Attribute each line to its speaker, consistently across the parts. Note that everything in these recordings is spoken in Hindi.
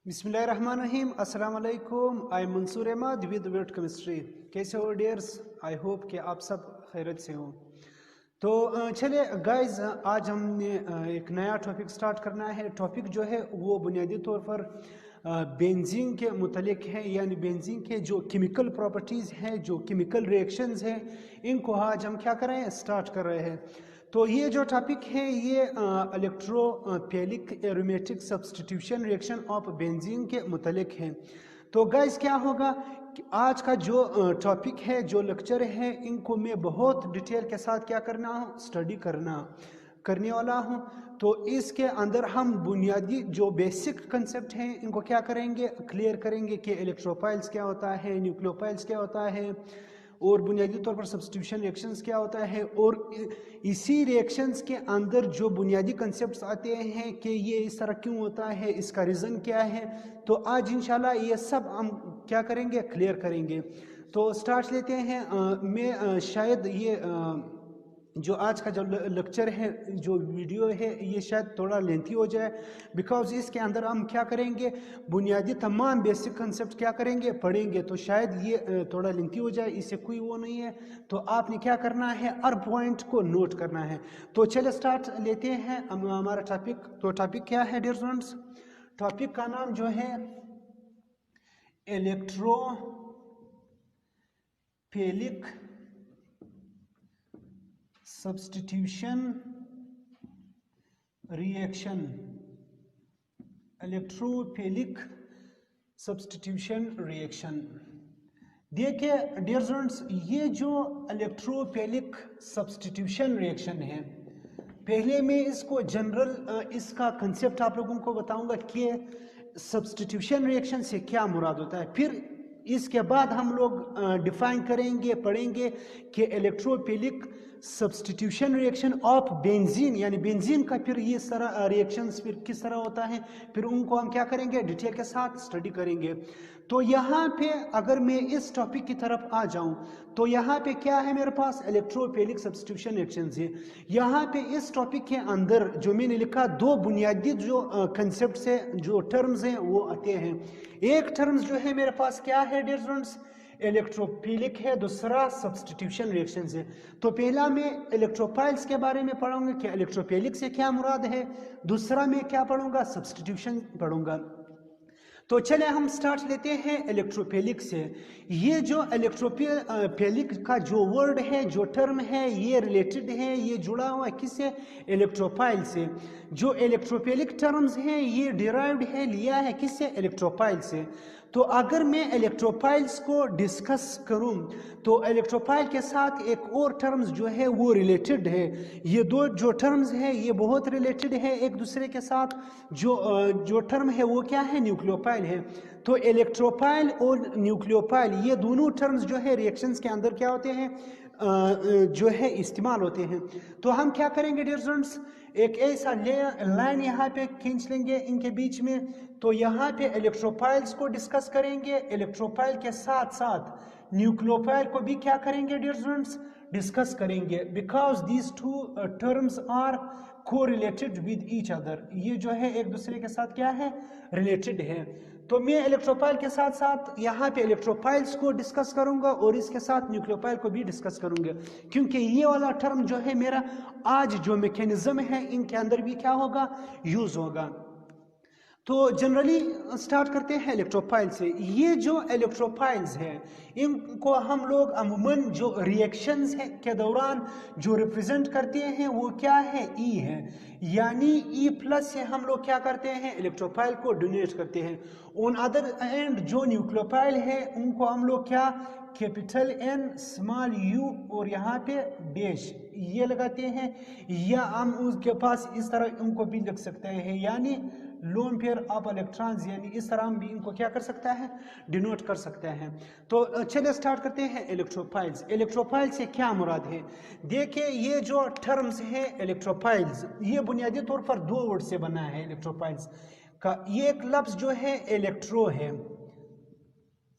Speaker 1: बिस्मिल्लाहिर्रहमानिर्रहीम अस्सलाम वालेकुम। I Mansoor Ahmad with wet chemistry. कैसे हो डियर्स? आई होप कि आप सब खैरियत से हो। तो चलिए गाइस, आज हमने एक नया टॉपिक स्टार्ट करना है। टॉपिक जो है वो बुनियादी तौर पर बेंजीन के मुतलिक है, यानी बेंजीन के जो केमिकल प्रॉपर्टीज़ हैं, जो केमिकल रिएक्शंस हैं, इनको आज हम क्या कर रहे हैं, स्टार्ट कर रहे हैं। तो ये जो टॉपिक है ये electrophilic aromatic substitution reaction of benzene के मुतलिक है। तो गाइस क्या होगा कि आज का जो टॉपिक है, जो लेक्चर है, इनको मैं बहुत डिटेल के साथ क्या करना हूँ, स्टडी करने वाला हूँ। तो इसके अंदर हम बुनियादी जो बेसिक कंसेप्ट हैं इनको क्या करेंगे, क्लियर करेंगे कि इलेक्ट्रोफाइल्स क्या होता है, न्यूक्लियोफाइल्स क्या होता है, और बुनियादी तौर पर सब्स्टिट्यूशन रिएक्शंस क्या होता है, और इसी रिएक्शंस के अंदर जो बुनियादी कंसेप्ट्स आते हैं कि ये इस तरह क्यों होता है, इसका रीज़न क्या है। तो आज इंशाल्लाह ये सब हम क्या करेंगे, क्लियर करेंगे। तो स्टार्ट लेते हैं। मैं शायद ये जो आज का जो लेक्चर है, जो वीडियो है, ये शायद थोड़ा लेंथी हो जाए, बिकॉज इसके अंदर हम क्या करेंगे, बुनियादी तमाम बेसिक कंसेप्ट क्या करेंगे, पढ़ेंगे। तो शायद ये थोड़ा लेंथी हो जाए, इससे कोई वो नहीं है। तो आपने क्या करना है, हर पॉइंट को नोट करना है। तो चलिए स्टार्ट लेते हैं हमारा टॉपिक। तो टॉपिक क्या है डियर स्टूडेंट्स? टॉपिक का नाम जो है electrophilic substitution reaction. Electrophilic substitution reaction. देखिए डियर स्टूडेंट्स, ये जो इलेक्ट्रोफिलिक सब्स्टिट्यूशन रिएक्शन है, पहले मैं इसको जनरल इसका कंसेप्ट आप लोगों को बताऊंगा कि सब्स्टिट्यूशन रिएक्शन से क्या मुराद होता है। फिर इसके बाद हम लोग डिफाइन करेंगे, पढ़ेंगे कि electrophilic substitution reaction of benzene, यानी बेंजीन का फिर ये सारा रिएक्शंस फिर किस तरह होता है, फिर उनको हम क्या करेंगे, डिटेल के साथ स्टडी करेंगे। तो यहाँ पे अगर मैं इस टॉपिक की तरफ आ जाऊं, तो यहाँ पे क्या है, मेरे पास इलेक्ट्रोफिलिक सब्स्टिट्यूशन रिएक्शंस है। यहाँ पे इस टॉपिक के अंदर जो मैंने लिखा, दो बुनियादी जो कंसेप्ट है, जो टर्म्स हैं, वो आते हैं। एक टर्म्स जो है मेरे पास क्या है डियर स्टूडेंट्स, इलेक्ट्रोफिलिक है, दूसरा सब्स्टिट्यूशन रिएक्शंस है। तो पहला मैं इलेक्ट्रोफाइल्स के बारे में पढ़ूंगा कि इलेक्ट्रोफिलिक से क्या मुराद है, दूसरा मैं क्या पढ़ूंगा, सब्स्टिट्यूशन पढ़ूंगा। तो चले हम स्टार्ट लेते हैं इलेक्ट्रोफिलिक से। ये जो इलेक्ट्रोफिलिक का जो वर्ड है, जो टर्म है, ये रिलेटेड है, ये जुड़ा हुआ है किससे, इलेक्ट्रोफाइल से। जो इलेक्ट्रोफिलिक टर्म्स हैं ये डिराइव्ड है, लिया है किससे, इलेक्ट्रोफाइल से। तो अगर मैं इलेक्ट्रोफाइल्स को डिस्कस करूं, तो इलेक्ट्रोफाइल के साथ एक और टर्म्स जो है वो रिलेटेड है। ये दो जो टर्म्स है ये बहुत रिलेटेड है एक दूसरे के साथ। जो टर्म है वो क्या है, न्यूक्लियोफाइल है। तो इलेक्ट्रोफाइल और न्यूक्लियोफाइल ये दोनों टर्म्स जो है रिएक्शंस के अंदर क्या होते हैं, जो है इस्तेमाल होते हैं। तो हम क्या करेंगे डियर स्टूडेंट्स, एक ऐसा लाइन यहाँ पे खींच लेंगे इनके बीच में। तो यहाँ पे इलेक्ट्रोफाइल्स को डिस्कस करेंगे, इलेक्ट्रोफाइल के साथ साथ न्यूक्लियोफाइल को भी क्या करेंगे डियर स्टूडेंट्स, डिस्कस करेंगे, because these two terms are correlated with each other. ये जो है एक दूसरे के साथ क्या है, रिलेटेड है। तो मैं इलेक्ट्रोफाइल के साथ साथ यहाँ पे इलेक्ट्रोफाइल्स को डिस्कस करूंगा और इसके साथ न्यूक्लियोफाइल को भी डिस्कस करूंगा, क्योंकि ये वाला टर्म जो है मेरा आज जो मैकेनिज्म है इनके अंदर भी क्या होगा, यूज होगा। तो जनरली स्टार्ट करते हैं इलेक्ट्रोफाइल से। ये जो इलेक्ट्रोफाइल्स हैं इनको हम लोग अमूमन जो रिएक्शंस है के दौरान जो रिप्रेजेंट करते हैं वो क्या है, ई है। यानी ई प्लस से हम लोग क्या करते हैं, इलेक्ट्रोफाइल को डोनेट करते हैं। ऑन अदर एंड जो न्यूक्लियोफाइल है उनको हम लोग क्या, कैपिटल एन स्मॉल यू और यहाँ पे डैश ये लगाते हैं, या हम उसके पास इस तरह उनको भी लिख सकते हैं, यानी लोन पेयर ऑफ इलेक्ट्रॉन्स, यानी इस तरह हम भी इनको क्या कर सकता है, डिनोट कर सकते हैं। तो चलिए स्टार्ट करते हैं इलेक्ट्रोफाइल्स। इलेक्ट्रोफाइल से क्या मुराद है, देखिए ये जो टर्म्स है इलेक्ट्रोफाइल्स, ये बुनियादी तौर पर दो वर्ड से बना है इलेक्ट्रोफाइल्स का। ये एक लफ्ज जो है इलेक्ट्रो है,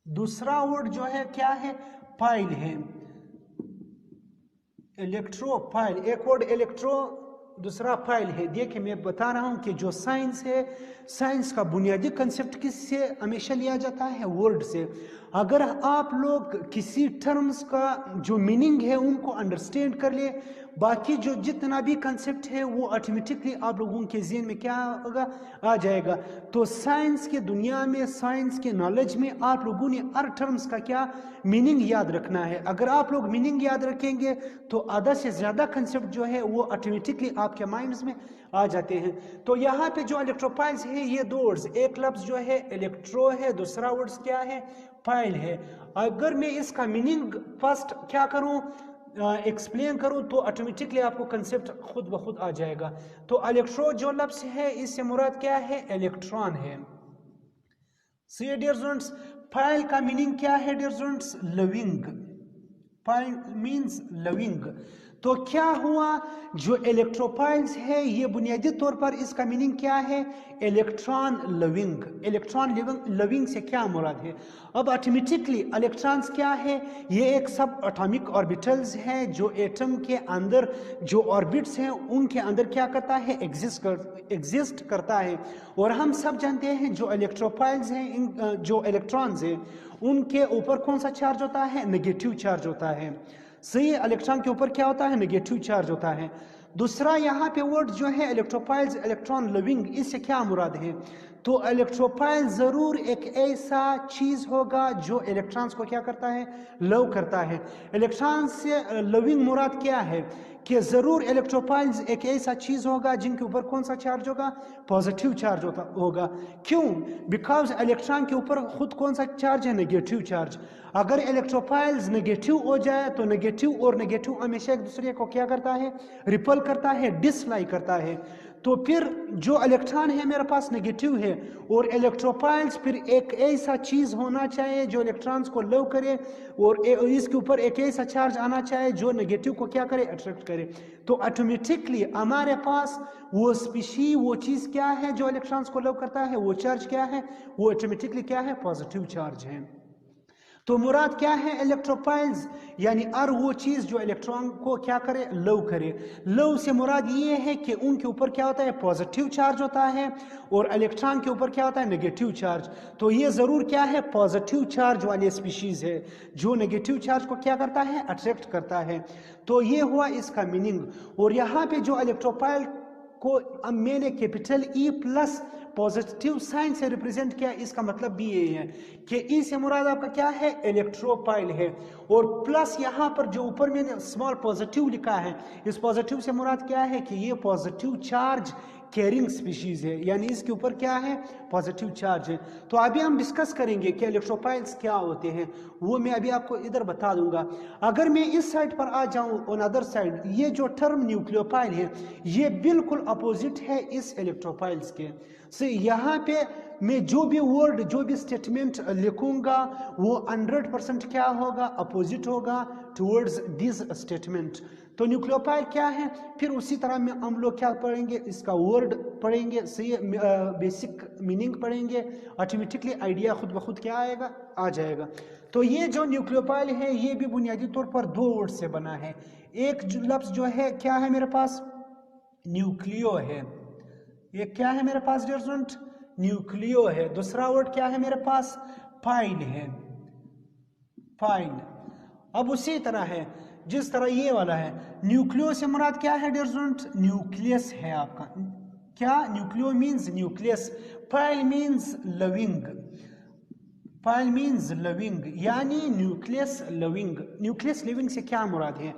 Speaker 1: दूसरा वर्ड जो है क्या है, फाइल है, इलेक्ट्रोफाइल। एक वर्ड इलेक्ट्रो दूसरा फाइल है। देखिए मैं बता रहा हूं कि जो साइंस है, साइंस का बुनियादी कंसेप्ट किससे हमेशा लिया जाता है? वर्ड से। अगर आप लोग किसी टर्म्स का जो मीनिंग है उनको अंडरस्टैंड कर ले, बाकी जो जितना भी कंसेप्ट है वो ऑटोमेटिकली आप लोगों के ज़हन में क्या होगा? आ जाएगा। तो साइंस के दुनिया में, साइंस के नॉलेज में आप लोगों ने हर टर्म्स का क्या मीनिंग याद रखना है। अगर आप लोग मीनिंग याद रखेंगे तो आधा से ज़्यादा कंसेप्ट जो है वो ऑटोमेटिकली आपके माइंड्स में आ जाते हैं। तो यहाँ पे जो इलेक्ट्रोफाइल्स है, ये दो वर्ड्स, एक लफ्ज़ जो है इलेक्ट्रो है, दूसरा वर्ड्स क्या है? फाइल है। अगर मैं इसका मीनिंग फर्स्ट क्या करूं, एक्सप्लेन करूं, तो ऑटोमेटिकली आपको कंसेप्ट खुद ब खुद आ जाएगा। तो इलेक्ट्रो जो लफ्ज़ है, इससे मुराद क्या है? इलेक्ट्रॉन है। सी डियर स्टूडेंट्स, फाइल का मीनिंग क्या है dear students? Living. File means living. तो क्या हुआ, जो इलेक्ट्रोफाइल्स है ये बुनियादी तौर पर इसका मीनिंग क्या है? Electron living. इलेक्ट्रॉन लिविंग से क्या मुराद है? अब ऑटोमेटिकली इलेक्ट्रॉन्स क्या है? ये एक सब एटॉमिक ऑर्बिटल्स है जो एटम के अंदर जो ऑर्बिट्स हैं उनके अंदर क्या करता है? एग्जिस्ट करता है। और हम सब जानते हैं जो इलेक्ट्रोफाइल्स हैं, जो इलेक्ट्रॉन्स हैं, उनके ऊपर कौन सा चार्ज होता है? नेगेटिव चार्ज होता है। सही है, इलेक्ट्रॉन के ऊपर क्या होता है? नेगेटिव चार्ज होता है। दूसरा यहाँ पे वर्ड जो है इलेक्ट्रोफाइल्स, इलेक्ट्रॉन लिविंग, इससे क्या मुराद है? तो इलेक्ट्रोफाइल जरूर एक ऐसा चीज होगा जो इलेक्ट्रॉन्स को क्या करता है? लव करता है। इलेक्ट्रॉन से लिविंग मुराद क्या है? कि जरूर इलेक्ट्रोफाइल्स एक ऐसा चीज होगा जिनके ऊपर कौन सा चार्ज होगा? पॉजिटिव चार्ज होगा। क्यों? बिकॉज इलेक्ट्रॉन के ऊपर खुद कौन सा चार्ज है? Negative charge. अगर इलेक्ट्रोफाइल्स नेगेटिव हो जाए तो नेगेटिव और नेगेटिव हमेशा एक दूसरे को क्या करता है? रिपल करता है, डिसलाइक करता है। तो फिर जो इलेक्ट्रॉन है मेरे पास नेगेटिव है, और इलेक्ट्रोफाइल्स फिर एक ऐसा चीज होना चाहिए जो इलेक्ट्रॉन्स को लव करे, और इसके ऊपर एक ऐसा चार्ज आना चाहिए जो नेगेटिव को क्या करे? अट्रैक्ट करे। तो ऑटोमेटिकली हमारे पास वो स्पीशी, वो चीज क्या है जो इलेक्ट्रॉन्स को लव करता है? वो चार्ज क्या है? वो ऑटोमेटिकली क्या है? पॉजिटिव चार्ज है। तो मुराद क्या है? इलेक्ट्रोफाइल्स यानी और वो चीज जो इलेक्ट्रॉन को क्या करे? लव करे। लव से मुराद ये है कि उनके ऊपर क्या होता है? पॉजिटिव चार्ज होता है, और इलेक्ट्रॉन के ऊपर क्या होता है? Negative charge. तो ये जरूर क्या है? पॉजिटिव चार्ज वाली स्पीशीज है जो नेगेटिव चार्ज को क्या करता है? अट्रैक्ट करता है। तो ये हुआ इसका मीनिंग। और यहाँ पे जो इलेक्ट्रोफाइल को मैंने capital E plus positive sign से रिप्रेजेंट किया, इसका मतलब भी ये है कि ई से मुराद आपका क्या है? इलेक्ट्रोफाइल है। और प्लस यहाँ पर जो ऊपर मैंने स्मॉल पॉजिटिव लिखा है, इस पॉजिटिव से मुराद क्या है? कि ये पॉजिटिव चार्ज कैरिंग स्पीशीज है, यानी इसके ऊपर क्या है? पॉजिटिव चार्ज है। तो अभी हम डिस्कस करेंगे कि इलेक्ट्रोफाइल्स क्या होते हैं, वो मैं अभी आपको इधर बता दूंगा। अगर मैं इस साइड पर आ जाऊं, ऑन अदर साइड, ये जो टर्म न्यूक्लियोफाइल है ये बिल्कुल अपोजिट है इस इलेक्ट्रोफाइल्स के। से यहाँ पे मैं जो भी वर्ड, जो भी स्टेटमेंट लिखूंगा वो 100% क्या होगा? अपोजिट होगा टुवर्ड्स दिस स्टेटमेंट। तो न्यूक्लियोफाइल क्या है? फिर उसी तरह में हम लोग क्या पढ़ेंगे? इसका वर्ड पढ़ेंगे, सही बेसिक मीनिंग पढ़ेंगे, ऑटोमेटिकली आइडिया खुद ब खुद क्या आएगा? आ जाएगा। तो ये जो न्यूक्लियोफाइल है ये भी बुनियादी तौर पर दो वर्ड से बना है। एक लफ्ज जो है क्या है मेरे पास? न्यूक्लियो है। ये क्या है मेरे पास डियर स्टूडेंट? न्यूक्लियो है। दूसरा वर्ड क्या है मेरे पास? फाइल है। फाइल। अब उसी तरह है जिस तरह ये वाला है, न्यूक्लियो से मुराद क्या है डियर स्टूडेंट? न्यूक्लियस है आपका। क्या? Nucleo means nucleus. File means living. File means living, यानी न्यूक्लियस लिविंग। न्यूक्लियस लिविंग से क्या मुराद है?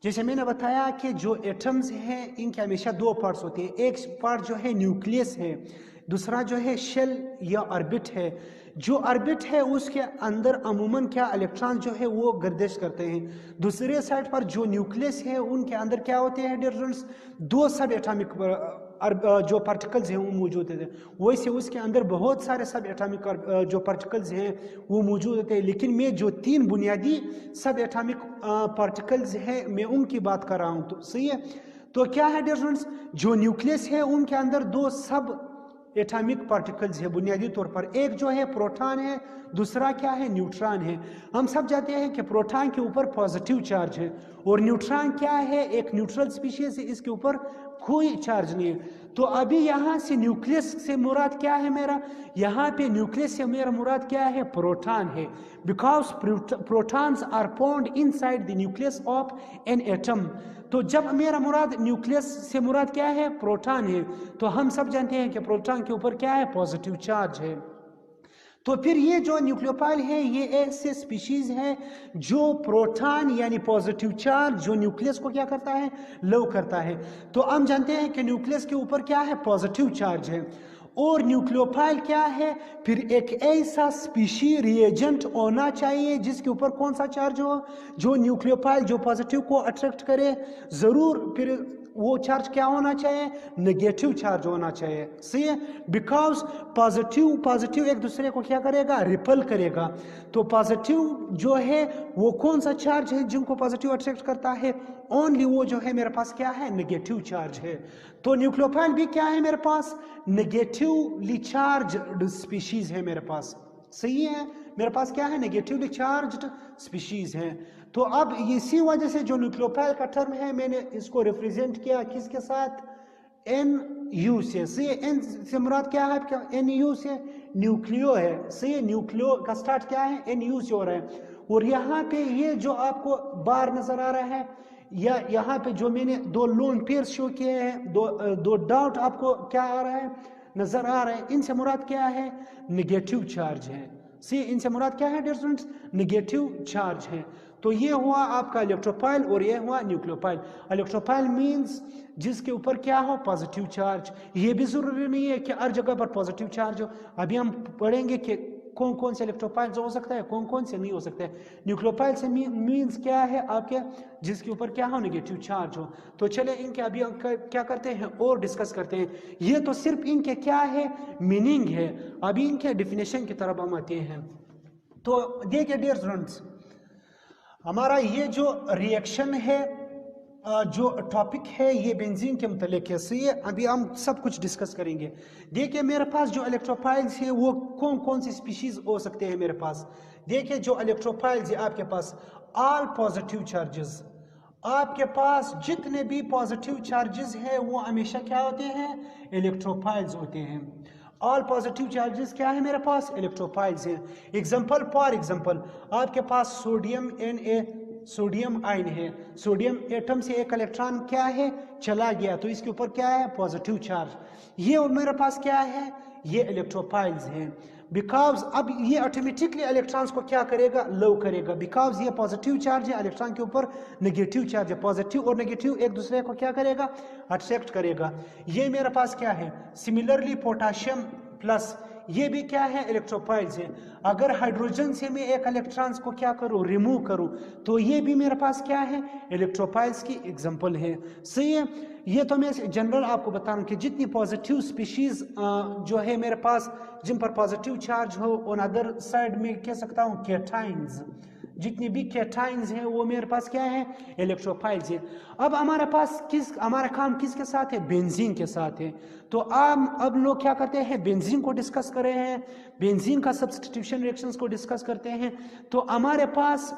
Speaker 1: जैसे मैंने बताया कि जो एटम्स हैं इनके हमेशा दो पार्ट्स होते हैं। एक पार्ट जो है न्यूक्लियस है, दूसरा जो है शेल या ऑर्बिट है। जो ऑर्बिट है उसके अंदर अमूमन क्या इलेक्ट्रॉन जो है वो गर्दिश करते हैं। दूसरे साइड पर जो न्यूक्लियस है उनके अंदर क्या होते हैं डियर स्टूडेंट्स? दो सब एटॉमिक जो पार्टिकल्स हैं वो मौजूद होते हैं। वैसे उसके अंदर बहुत सारे सब एटॉमिक जो पार्टिकल्स हैं वो मौजूद होते हैं, लेकिन मैं जो तीन बुनियादी सब एटॉमिक पार्टिकल्स हैं मैं उनकी बात कर रहा हूँ। तो सही है। तो क्या है डियर स्टूडेंट्स? जो न्यूक्लियस है उनके अंदर दो सब एटॉमिक पार्टिकल्स है बुनियादी तौर पर। एक जो है प्रोटॉन है, दूसरा क्या है? न्यूट्रॉन है। हम सब जानते हैं कि प्रोटॉन के ऊपर पॉजिटिव चार्ज है, और न्यूट्रॉन क्या है? एक न्यूट्रल स्पीशीज है, इसके ऊपर कोई चार्ज नहीं है। तो अभी यहाँ से न्यूक्लियस से मुराद क्या है मेरा, यहाँ पे न्यूक्लियस से मेरा मुराद क्या है, प्रोटॉन है, because protons are found inside the nucleus of an atom. तो जब मेरा मुराद न्यूक्लियस से मुराद क्या है, प्रोटॉन है, तो हम सब जानते हैं कि प्रोटॉन के ऊपर क्या है, पॉजिटिव चार्ज है। तो फिर ये जो न्यूक्लियोफाइल है ये ऐसे स्पीशीज है जो प्रोटॉन यानी पॉजिटिव चार्ज जो न्यूक्लियस को क्या करता है, लव करता है। तो हम जानते हैं कि न्यूक्लियस के ऊपर क्या है, पॉजिटिव चार्ज है। और न्यूक्लियोफाइल क्या है, फिर एक ऐसा स्पीशी रिएजेंट होना चाहिए जिसके ऊपर कौन सा चार्ज हो, जो न्यूक्लियोफाइल जो पॉजिटिव को अट्रैक्ट करे, जरूर फिर वो चार्ज क्या होना चाहिए, नेगेटिव चार्ज होना चाहिए। सही है, बिकॉज पॉजिटिव एक दूसरे को क्या करेगा, रिपल करेगा। तो पॉजिटिव जो है वो कौन सा चार्ज है जिनको पॉजिटिव अट्रैक्ट करता है, ओनली वो जो है मेरे पास क्या है, नेगेटिव चार्ज है। तो न्यूक्लियोफाइल भी क्या है मेरे पास, नेगेटिवली चार्ज्ड स्पीशीज है मेरे पास। सही है, मेरे पास क्या है, नेगेटिवली चार्ज्ड स्पीशीज है। तो अब इसी वजह से जो न्यूक्लियोफाइल का टर्म है मैंने इसको रिप्रेजेंट किया किसके साथ, एन यू से। सही है, एन से मुराद क्या है आपका, एन यू से न्यूक्लियो है। सही है, न्यूक्लियो का स्टार्ट क्या है, एन यू से हो रहा है। और यहाँ पे ये जो आपको बार नजर आ रहा है, या यहाँ पे जो मैंने दो लोन पेयर शो किए हैं, दो डॉट आपको क्या आ रहा है, नजर आ रहा है, इनसे मुराद क्या है, नेगेटिव चार्ज है। सी, इनसे मुराद क्या है डियर स्टूडेंट्स, नेगेटिव चार्ज है। तो ये हुआ आपका इलेक्ट्रोफाइल और ये हुआ न्यूक्लियोफाइल। इलेक्ट्रोफाइल मींस जिसके ऊपर क्या हो, पॉजिटिव चार्ज। ये भी जरूरी नहीं है कि हर जगह पर पॉजिटिव चार्ज हो। अभी हम पढ़ेंगे कि कौन कौन से इलेक्ट्रोफाइल हो सकता है, कौन कौन से नहीं हो सकते। न्यूक्लियोफाइल से मींस क्या है आपके, जिसके ऊपर क्या हो, नेगेटिव चार्ज हो। तो चले इनके अभी हम क्या करते हैं और डिस्कस करते हैं। ये तो सिर्फ इनके क्या है, मीनिंग है। अभी इनके डिफिनेशन की तरफ हम आते हैं। तो देखिए डियर स्टूडेंट्स, हमारा ये जो रिएक्शन है, जो टॉपिक है ये बेंजीन के मुतालिक है। सही है, अभी हम सब कुछ डिस्कस करेंगे। देखिए मेरे पास जो इलेक्ट्रोफाइल्स हैं वो कौन कौन सी स्पीशीज हो सकते हैं मेरे पास। देखिए जो इलेक्ट्रोफाइल्स है आपके पास, ऑल पॉजिटिव चार्जेस, आपके पास जितने भी पॉजिटिव चार्जेस हैं वो हमेशा क्या होते हैं, इलेक्ट्रोफाइल्स होते हैं। ऑल पॉजिटिव चार्जेस क्या है मेरे पास, इलेक्ट्रोफाइल्स हैं। एग्जांपल, फॉर एग्जांपल आपके पास सोडियम Na, सोडियम आयन है, सोडियम एटम से एक इलेक्ट्रॉन क्या है, चला गया, तो इसके ऊपर क्या है, पॉजिटिव चार्ज। ये मेरे पास क्या है, ये इलेक्ट्रोफाइल्स हैं। बिकॉज अब ये ऑटोमेटिकली इलेक्ट्रॉन्स को क्या करेगा, लव करेगा, बिकॉज ये पॉजिटिव चार्ज है, इलेक्ट्रॉन के ऊपर नेगेटिव चार्ज है। पॉजिटिव और नेगेटिव एक दूसरे को क्या करेगा, अट्रैक्ट करेगा। ये मेरे पास क्या है, सिमिलरली पोटाशियम प्लस, ये भी क्या है, इलेक्ट्रोफाइल्स है। अगर हाइड्रोजन से मैं एक इलेक्ट्रॉन्स को क्या करूं, रिमूव करूं, तो ये भी मेरे पास क्या है, इलेक्ट्रोफाइल्स की एग्जांपल है। सही है, ये तो मैं जनरल आपको बता रहा हूं कि जितनी पॉजिटिव स्पीशीज जो है मेरे पास, जिन पर पॉजिटिव चार्ज हो, ऑन अदर साइड में कह सकता हूं कैटाइंस, जितनी भी कैटाइंस हैं वो मेरे पास क्या है, इलेक्ट्रोफाइल्स है। अब हमारे पास हमारा काम किसके साथ है, बेंजीन के साथ है। तो अब लोग क्या करते हैं, बेंजीन को डिस्कस कर रहे हैं, बेंजीन का सब्स्टिट्यूशन रिएक्शंस को डिस्कस करते हैं। तो हमारे पास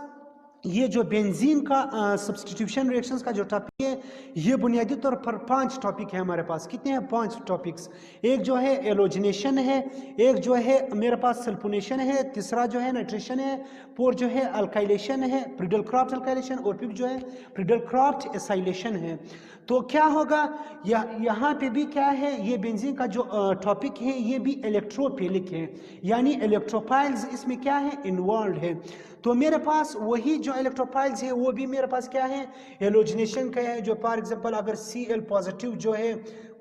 Speaker 1: ये जो बेंजीन का सब्स्टिट्यूशन रिएक्शंस का जो टॉपिक है, ये बुनियादी तौर पर 5 टॉपिक है हमारे पास। कितने हैं, 5 टॉपिक्स। एक जो है एलोजिनेशन है, एक जो है मेरे पास सल्फोनेशन है, तीसरा जो है नाइट्रेशन है, फोर जो है अल्काइलेशन है, प्रिडल क्रॉफ्ट अल्काइलेशन, और फिर जो है प्रिडल क्रॉफ्ट एसाइलेशन है। तो क्या होगा, यहाँ पे भी क्या है, ये बेंजीन का जो टॉपिक है ये भी इलेक्ट्रोफिलिक है, यानी इलेक्ट्रोफाइल्स इसमें क्या है, इन्वॉल्व है। तो मेरे पास वही जो इलेक्ट्रोफाइल्स है वो भी मेरे पास क्या है, एलोजिनेशन का है। जो फॉर एग्जांपल अगर Cl पॉजिटिव जो है,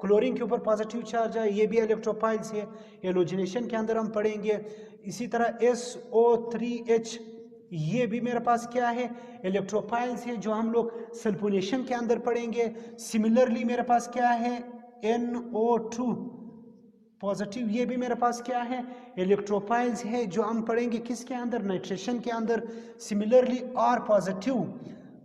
Speaker 1: क्लोरीन के ऊपर पॉजिटिव चार्ज है, ये भी इलेक्ट्रोफाइल्स है, एलोजिनेशन के अंदर हम पढ़ेंगे। इसी तरह SO3H, ये भी मेरे पास क्या है, इलेक्ट्रोफाइल्स है, जो हम लोग सल्फोनेशन के अंदर पढ़ेंगे। सिमिलरली मेरे पास क्या है, NO2 पॉजिटिव, ये भी मेरे पास क्या है, इलेक्ट्रोफाइल्स है, जो हम पढ़ेंगे किसके अंदर, नाइट्रेशन के अंदर। सिमिलरली R पॉजिटिव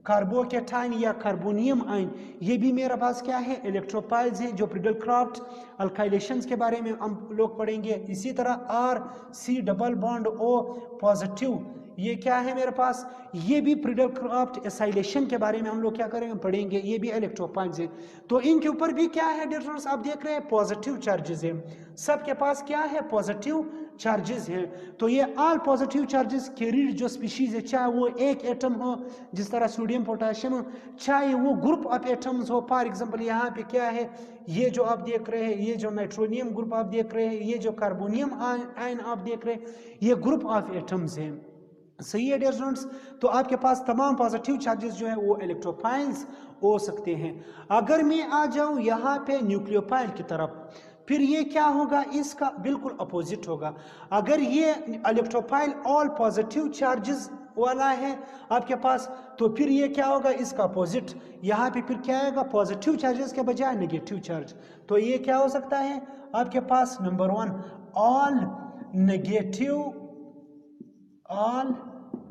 Speaker 1: कार्बोकेटाइन या कार्बोनियम आयन, ये भी मेरे पास क्या है, इलेक्ट्रोफाइल्स है, जो प्रिडल क्रॉफ्ट अल्काइलेशंस के बारे में हम लोग पढ़ेंगे। इसी तरह RC double bond O positive, ये क्या है मेरे पास, ये भी प्रिडलक्राफ्ट एसाइलेशन के बारे में हम लोग क्या करेंगे, पढ़ेंगे। ये भी इलेक्ट्रोफाइल्स है। तो इनके ऊपर भी क्या है डियर स्टूडेंट्स, आप देख रहे हैं पॉजिटिव चार्जेस है, सबके पास क्या है, पॉजिटिव चार्जेस है। तो ये ऑल पॉजिटिव चार्जेस कैरिड जो स्पीशीज है, चाहे वो एक एटम हो जिस तरह सोडियम पोटेशियम हो, चाहे वो ग्रुप ऑफ एटम्स हो। फॉर एग्जांपल यहाँ पे क्या है, ये जो आप देख रहे हैं, ये जो नाइट्रोनियम ग्रुप आप देख रहे हैं, ये जो कार्बोनियम आयन आप देख रहे हैं, ये ग्रुप ऑफ एटम्स हैं। सही है डियर स्टूडेंट्स। तो आपके पास तमाम पॉजिटिव चार्जेस जो है वो इलेक्ट्रोफाइल्स हो सकते हैं। अगर मैं आ जाऊं यहाँ पे न्यूक्लियोफाइल की तरफ, फिर ये क्या होगा, इसका बिल्कुल अपोजिट होगा। अगर ये इलेक्ट्रोफाइल ऑल पॉजिटिव चार्जेस वाला है आपके पास, तो फिर ये क्या होगा, इसका अपोजिट। यहाँ पे फिर क्या आएगा, पॉजिटिव चार्जेस के बजाय नेगेटिव चार्ज। तो ये क्या हो सकता है आपके पास, नंबर 1 ऑल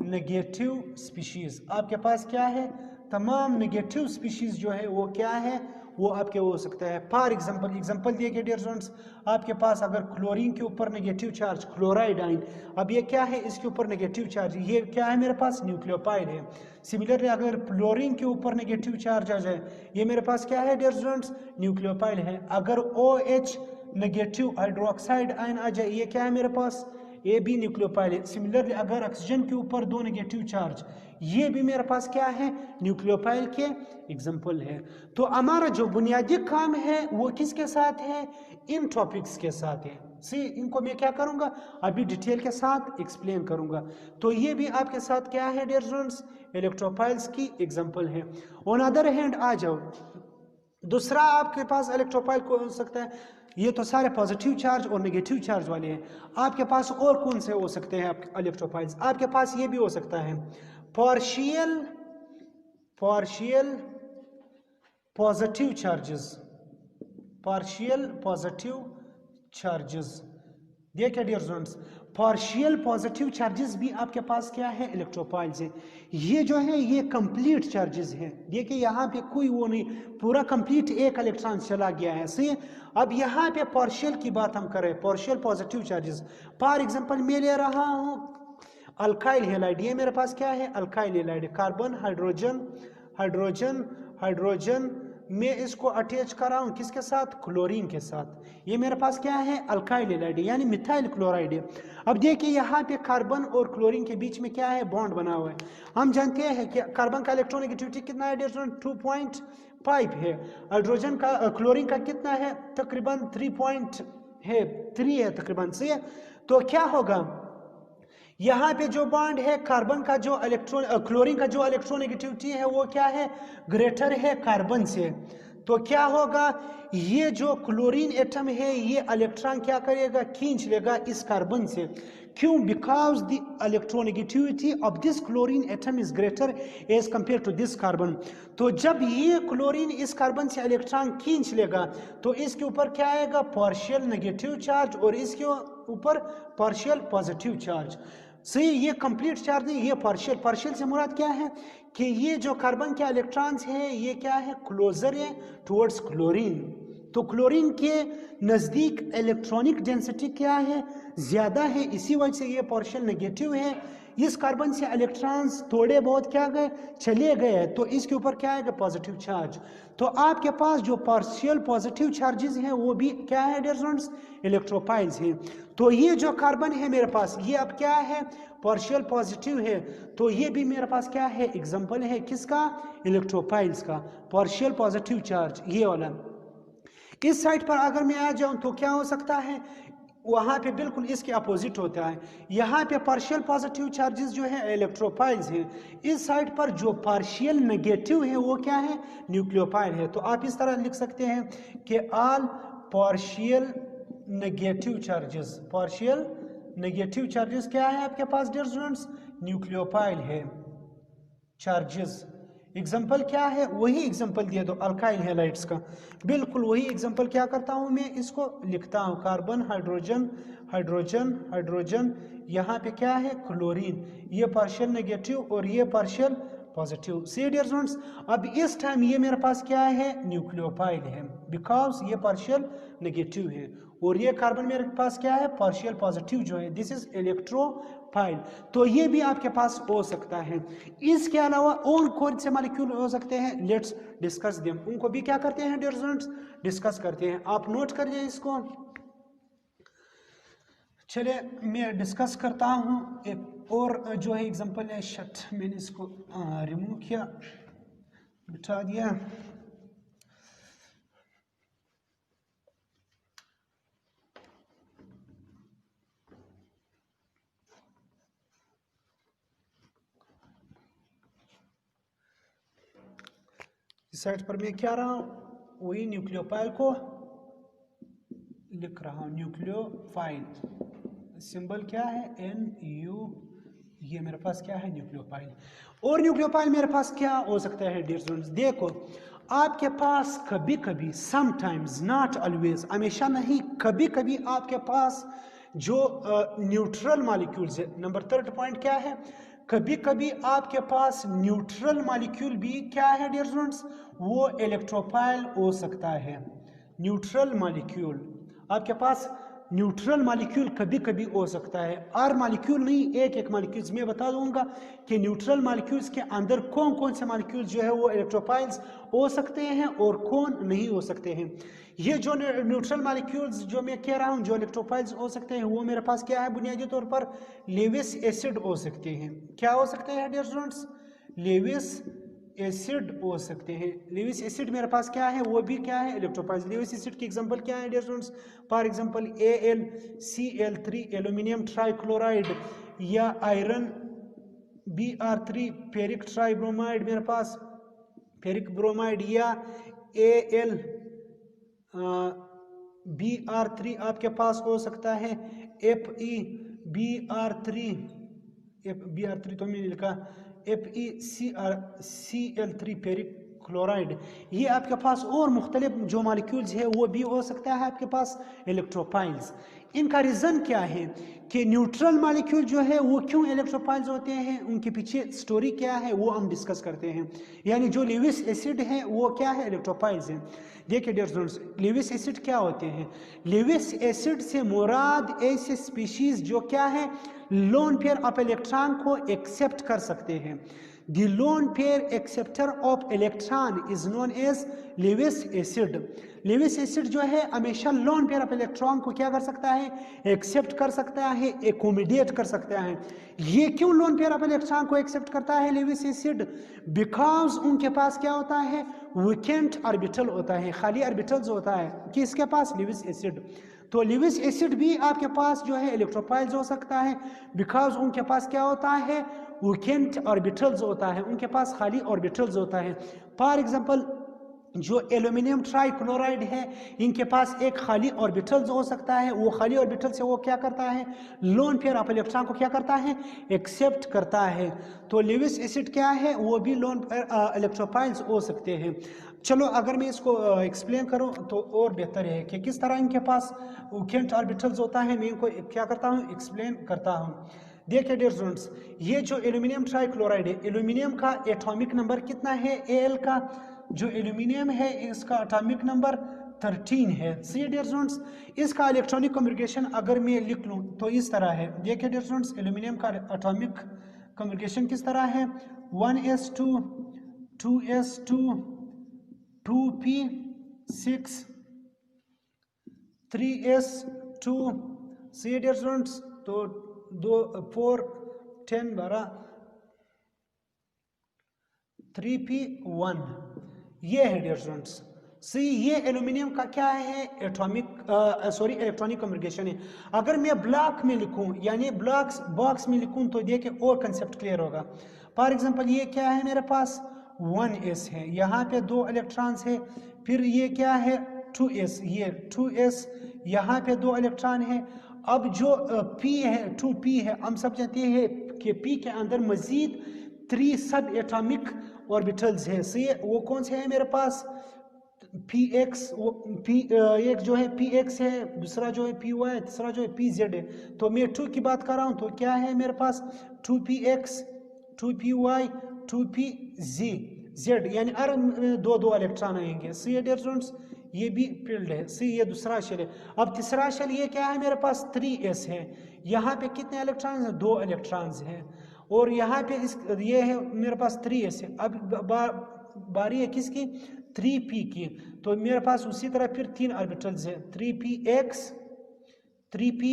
Speaker 1: नेगेटिव स्पीशीज। आपके पास क्या है, तमाम नेगेटिव स्पीशीज जो है वो क्या है, वो आपके हो सकता है। फॉर एग्जांपल दिए गए डियर स्टूडेंट्स, आपके पास अगर क्लोरीन के ऊपर नेगेटिव चार्ज, क्लोराइड आयन, अब ये क्या है, इसके ऊपर नेगेटिव चार्ज, ये क्या है मेरे पास, न्यूक्लियोफाइल है। सिमिलरली अगर क्लोरीन के ऊपर नेगेटिव चार्ज आ जाए, ये मेरे पास क्या है डियर स्टूडेंट्स, न्यूक्लियोफाइल है। अगर OH नेगेटिव हाइड्रोक्साइड आयन आ जाए, ये क्या है मेरे पास, ये भी न्यूक्लियोफाइल है। सिमिलरली अगर ऑक्सीजन के ऊपर 2 नेगेटिव चार्ज, ये भी मेरे पास क्या है, न्यूक्लियोफाइल के एग्जांपल है। तो हमारा जो बुनियादी काम है वो किसके साथ है, इन टॉपिक्स के साथ है। सी इनको मैं क्या करूंगा, अभी डिटेल के साथ एक्सप्लेन करूंगा। तो ये भी आपके साथ क्या है डियर स्टूडेंट्स, इलेक्ट्रोफाइल्स की एग्जांपल है। ऑन अदर हैंड आ जाओ, दूसरा आपके पास इलेक्ट्रोफाइल कौन हो सकता है, ये तो सारे पॉजिटिव चार्ज और नेगेटिव चार्ज वाले हैं। आपके पास और कौन से हो सकते हैं इलेक्ट्रोफाइल्स, आपके पास ये भी हो सकता है पार्शियल पॉजिटिव चार्जेस। देखिए dear students, partial positive charges भी आपके पास क्या है, इलेक्ट्रोफाइल्स है। ये जो है ये कंप्लीट चार्जेस हैं। देखिए यहाँ पे कोई वो नहीं, पूरा कंप्लीट एक इलेक्ट्रॉन चला गया है। सही। अब यहाँ पे पार्शियल की बात हम करें, partial positive charges. For example मैं ले रहा हूँ अल्काइल हैलाइड, ये मेरे पास क्या है, अल्काइल हैलाइड, कार्बन हाइड्रोजन मैं इसको अटैच कर रहा हूं किसके साथ, क्लोरीन के साथ। ये मेरे पास क्या है, अल्काइल हैलाइड यानी मिथाइल क्लोराइड है। अब देखिए यहाँ पे कार्बन और क्लोरीन के बीच में क्या है, बॉन्ड बना हुआ है। हम जानते हैं कि कार्बन का इलेक्ट्रोनेगेटिविटी कितना है डियर स्टूडेंट, 2.5 है। हाइड्रोजन का क्लोरीन का कितना है, तकरीबन 3 है तकरीबन से। तो क्या होगा, यहाँ पे जो बॉन्ड है कार्बन का जो क्लोरीन का जो इलेक्ट्रोनेगेटिविटी है वो क्या है, ग्रेटर है कार्बन से। तो क्या होगा, ये जो क्लोरीन एटम है ये इलेक्ट्रॉन क्या करेगा, खींच लेगा इस कार्बन से। क्यों, because the electronegativity of this chlorine atom is greater as compare to this carbon. तो जब ये क्लोरीन इस कार्बन से इलेक्ट्रॉन खींच लेगा तो इसके ऊपर क्या आएगा, पार्शियल नेगेटिव चार्ज, और इसके ऊपर पार्शियल पॉजिटिव चार्ज। सही, ये कंप्लीट चार्ज नहीं, ये पार्शियल से मुराद क्या है कि ये जो कार्बन के इलेक्ट्रॉन्स है ये क्या है, क्लोजर है टुवर्ड्स क्लोरीन। तो क्लोरीन के नजदीक इलेक्ट्रॉनिक डेंसिटी क्या है, ज्यादा है, इसी वजह से ये पार्शियल नेगेटिव है। इस कार्बन से इलेक्ट्रॉन्स थोड़े बहुत क्या गए, चले गए, तो इसके ऊपर क्या आएगा, पॉजिटिव चार्ज। तो आपके पास जो पार्शियल पॉजिटिव चार्जेस हैं वो भी क्या है डियर स्टूडेंट्स, इलेक्ट्रोफाइल्स हैं। तो ये जो कार्बन है मेरे पास ये अब क्या है, पार्शियल पॉजिटिव है। तो ये भी मेरे पास क्या है, एग्जांपल है किसका, इलेक्ट्रोफाइल्स का, पार्शियल पॉजिटिव चार्ज ये वाला। इस साइड पर अगर मैं आ जाऊं तो क्या हो सकता है, वहां पे बिल्कुल इसके अपोजिट होता है। यहाँ पे पार्शियल पॉजिटिव चार्जेस जो है इलेक्ट्रोफाइल्स हैं, इस साइड पर जो पार्शियल नेगेटिव है वो क्या है, न्यूक्लियोफाइल है। तो आप इस तरह लिख सकते हैं कि ऑल पार्शियल नेगेटिव चार्जेस क्या है आपके पास डियर स्टूडेंट्स, न्यूक्लियोफाइल है चार्जेस। एग्जाम्पल क्या है, वही एग्जाम्पल दिया दो अल्काइल हैलाइड्स का, बिल्कुल वही एग्जाम्पल क्या करता हूं मैं, इसको लिखता हूं कार्बन हाइड्रोजन, यहाँ पे क्या है, क्लोरीन, ये पार्शियल नेगेटिव और ये पार्शियल पॉजिटिव। सी डियर स्टूडेंट्स, अब इस टाइम ये मेरे पास क्या है, न्यूक्लियोफाइल है, बिकॉज ये पार्शियल नेगेटिव है, और ये कार्बन मेरे पास क्या है, पार्शियल पॉजिटिव जो है, दिस इज इलेक्ट्रोफाइल। तो ये भी आपके पास हो सकता है। इसके अलावा और कौन से मॉलिक्यूल हो सकते हैं, लेट्स डिस्कस देम। उनको भी क्या करते हैं डियर स्टूडेंट्स, डिस्कस करते हैं। आप नोट करिए इसको। चलिए मैं डिस्कस करता हूँ। एक और जो है एग्जांपल है, शट, मैंने इसको रिमूव किया, बिठा दिया। इस साइड पर मैं क्या रहा हूँ, वही न्यूक्लियोफाइल को लिख रहा हूँ, न्यूक्लियोफाइल सिंबल क्या है, NU, ये मेरे पास क्या है, न्यूक्लियोफाइल। और न्यूक्लियोफाइल मेरे पास क्या हो सकता है डियर स्टूडेंट्स, देखो आपके पास कभी कभी, समटाइम्स, नॉट ऑलवेज, हमेशा नहीं, कभी कभी आपके पास जो न्यूट्रल मॉलिक्यूल्स है, नंबर थर्ड पॉइंट क्या है, कभी कभी आपके पास न्यूट्रल मॉलिक्यूल भी क्या है डियर स्टूडेंट्स, वो इलेक्ट्रोफाइल हो सकता है। न्यूट्रल मॉलिक्यूल आपके पास, न्यूट्रल मॉलिक्यूल कभी कभी हो सकता है, और मॉलिक्यूल नहीं, एक एक मॉलिक्यूल्स में बता दूंगा कि न्यूट्रल मॉलिक्यूल्स के अंदर कौन कौन से मॉलिक्यूल्स जो है वो इलेक्ट्रोफाइल्स हो सकते हैं और कौन नहीं हो सकते हैं। ये जो न्यूट्रल मॉलिक्यूल्स जो मैं कह रहा हूँ जो इलेक्ट्रोफाइल्स हो सकते हैं, वो मेरे पास क्या है, बुनियादी तौर पर लेविस एसिड हो सकते हैं। क्या हो सकते हैं डियर स्टूडेंट्स, लेविस एसिड हो सकते हैं। लेविस एसिड मेरे पास क्या है, वो भी क्या है, इलेक्ट्रोफाइल्स। लेविस एसिड की एग्जांपल क्या है dear students, for example AlCl3 aluminium trichloride, या आयरन Br3 फेरिक ट्राइब्रोमाइड मेरे पास, फेरिक ब्रोमाइड, या Al Br3 आपके पास हो सकता है, FeBr3, तो मैंने लिखा FeCl3 फेरिक क्लोराइड, ये आपके पास और मुख्तलिफ जो मॉलिक्यूल्स है वो भी हो सकता है आपके पास इलेक्ट्रोफाइल्स। इनका रीज़न क्या है कि न्यूट्रल मॉलिक्यूल जो है वो क्यों इलेक्ट्रोफाइल्स होते हैं, उनके पीछे स्टोरी क्या है वो हम डिस्कस करते हैं। यानी जो लेविस एसिड है वो क्या है, इलेक्ट्रोफाइल्स हैं। देखिए डियर स्टूडेंट्स, लेविस एसिड क्या होते हैं, लेविस एसिड से मुराद ऐसे स्पीशीज जो क्या है, लोन पेयर ऑफ इलेक्ट्रॉन को एक्सेप्ट कर सकते हैं। The lone pair acceptor of electron is known as Lewis acid. Lewis acid जो है हमेशा लोन पेयर ऑफ इलेक्ट्रॉन को क्या कर सकता है, एक्सेप्ट कर सकता है, एकोमोडेट कर सकता है। ये क्यों लोन पेयर ऑफ इलेक्ट्रॉन को एक्सेप्ट करता है लेविस एसिड, बिकॉज उनके पास क्या होता है, वैकेंट ऑर्बिटल होता है, खाली ऑर्बिटल्स होता है किसके पास, लेविस एसिड। तो लेविस एसिड भी आपके पास जो है इलेक्ट्रोफाइल्स हो सकता है, बिकॉज उनके पास क्या होता है, वैकेंट ऑर्बिटल्स होता है, उनके पास खाली ऑर्बिटल्स होता है। फॉर एग्जांपल जो एल्यूमिनियम ट्राइक्लोराइड है, इनके पास एक खाली ऑर्बिटल्स हो सकता है, वो खाली ऑर्बिटल से वो क्या करता है, लोन पेयर ऑफ इलेक्ट्रॉन को क्या करता है, एक्सेप्ट करता है। तो लेविस एसिड क्या है, वो भी लोन पेयर इलेक्ट्रोफाइल्स हो सकते हैं। चलो अगर मैं इसको एक्सप्लेन करूं तो और बेहतर है कि किस तरह इनके पास वैकेंट ऑर्बिटल्स होता है, मैं इनको क्या करता हूं, एक्सप्लेन करता हूं। देखिए डियर स्टूडेंट्स, ये जो एल्यूमिनियम ट्राइक्लोराइड है, एल्यूमिनियम का एटॉमिक नंबर कितना है, Al का जो एल्यूमिनियम है इसका एटॉमिक नंबर 13 है। सी डियर स्टूडेंट्स, इसका इलेक्ट्रॉनिक कॉन्फ़िगरेशन अगर मैं लिख लूँ तो इस तरह है। देखिए डियर स्टूडेंट्स, एल्यूमिनियम का एटॉमिक कॉन्फ़िगरेशन किस तरह है, 1s2 2s2 2p6 3s2। सी डियर स्टूडेंट्स, तो 2 4 10 12 3p1, ये है डियर स्टूडेंट्स। सी ये एल्यूमिनियम का क्या है, एटॉमिक इलेक्ट्रॉनिक कॉन्फ़िगरेशन है। अगर मैं ब्लॉक में लिखूं यानी बॉक्स में लिखूं तो देखिए और कंसेप्ट क्लियर होगा। फॉर एग्जांपल ये क्या है मेरे पास, 1s है, यहाँ पे 2 इलेक्ट्रॉन्स है, फिर ये क्या है 2s, ये 2s, यहाँ पे 2 इलेक्ट्रॉन है। अब जो p है 2p है, हम सब जानते हैं कि p के अंदर मजीद 3 सब एटॉमिक ऑर्बिटल्स है। सी वो कौन से है मेरे पास, px, वो एक जो है px है, दूसरा जो है py है, तीसरा जो है pz है। तो मैं 2 की बात कर रहा हूँ तो क्या है मेरे पास 2px 2py 2p z यानी हर दो दो इलेक्ट्रॉन आएंगे। सी है डियर स्टूडेंट्स, ये भी फील्ड है। सी ये दूसरा शेल है। अब तीसरा शेल ये क्या है, मेरे पास 3s है। यहाँ पे कितने इलेक्ट्रॉन्स हैं, 2 इलेक्ट्रॉन्स हैं। और यहाँ पे इस ये है मेरे पास 3s है। अब बारी है किसकी, 3p की। तो मेरे पास उसी तरह फिर 3 ऑर्बिटल्स है, 3px, 3py,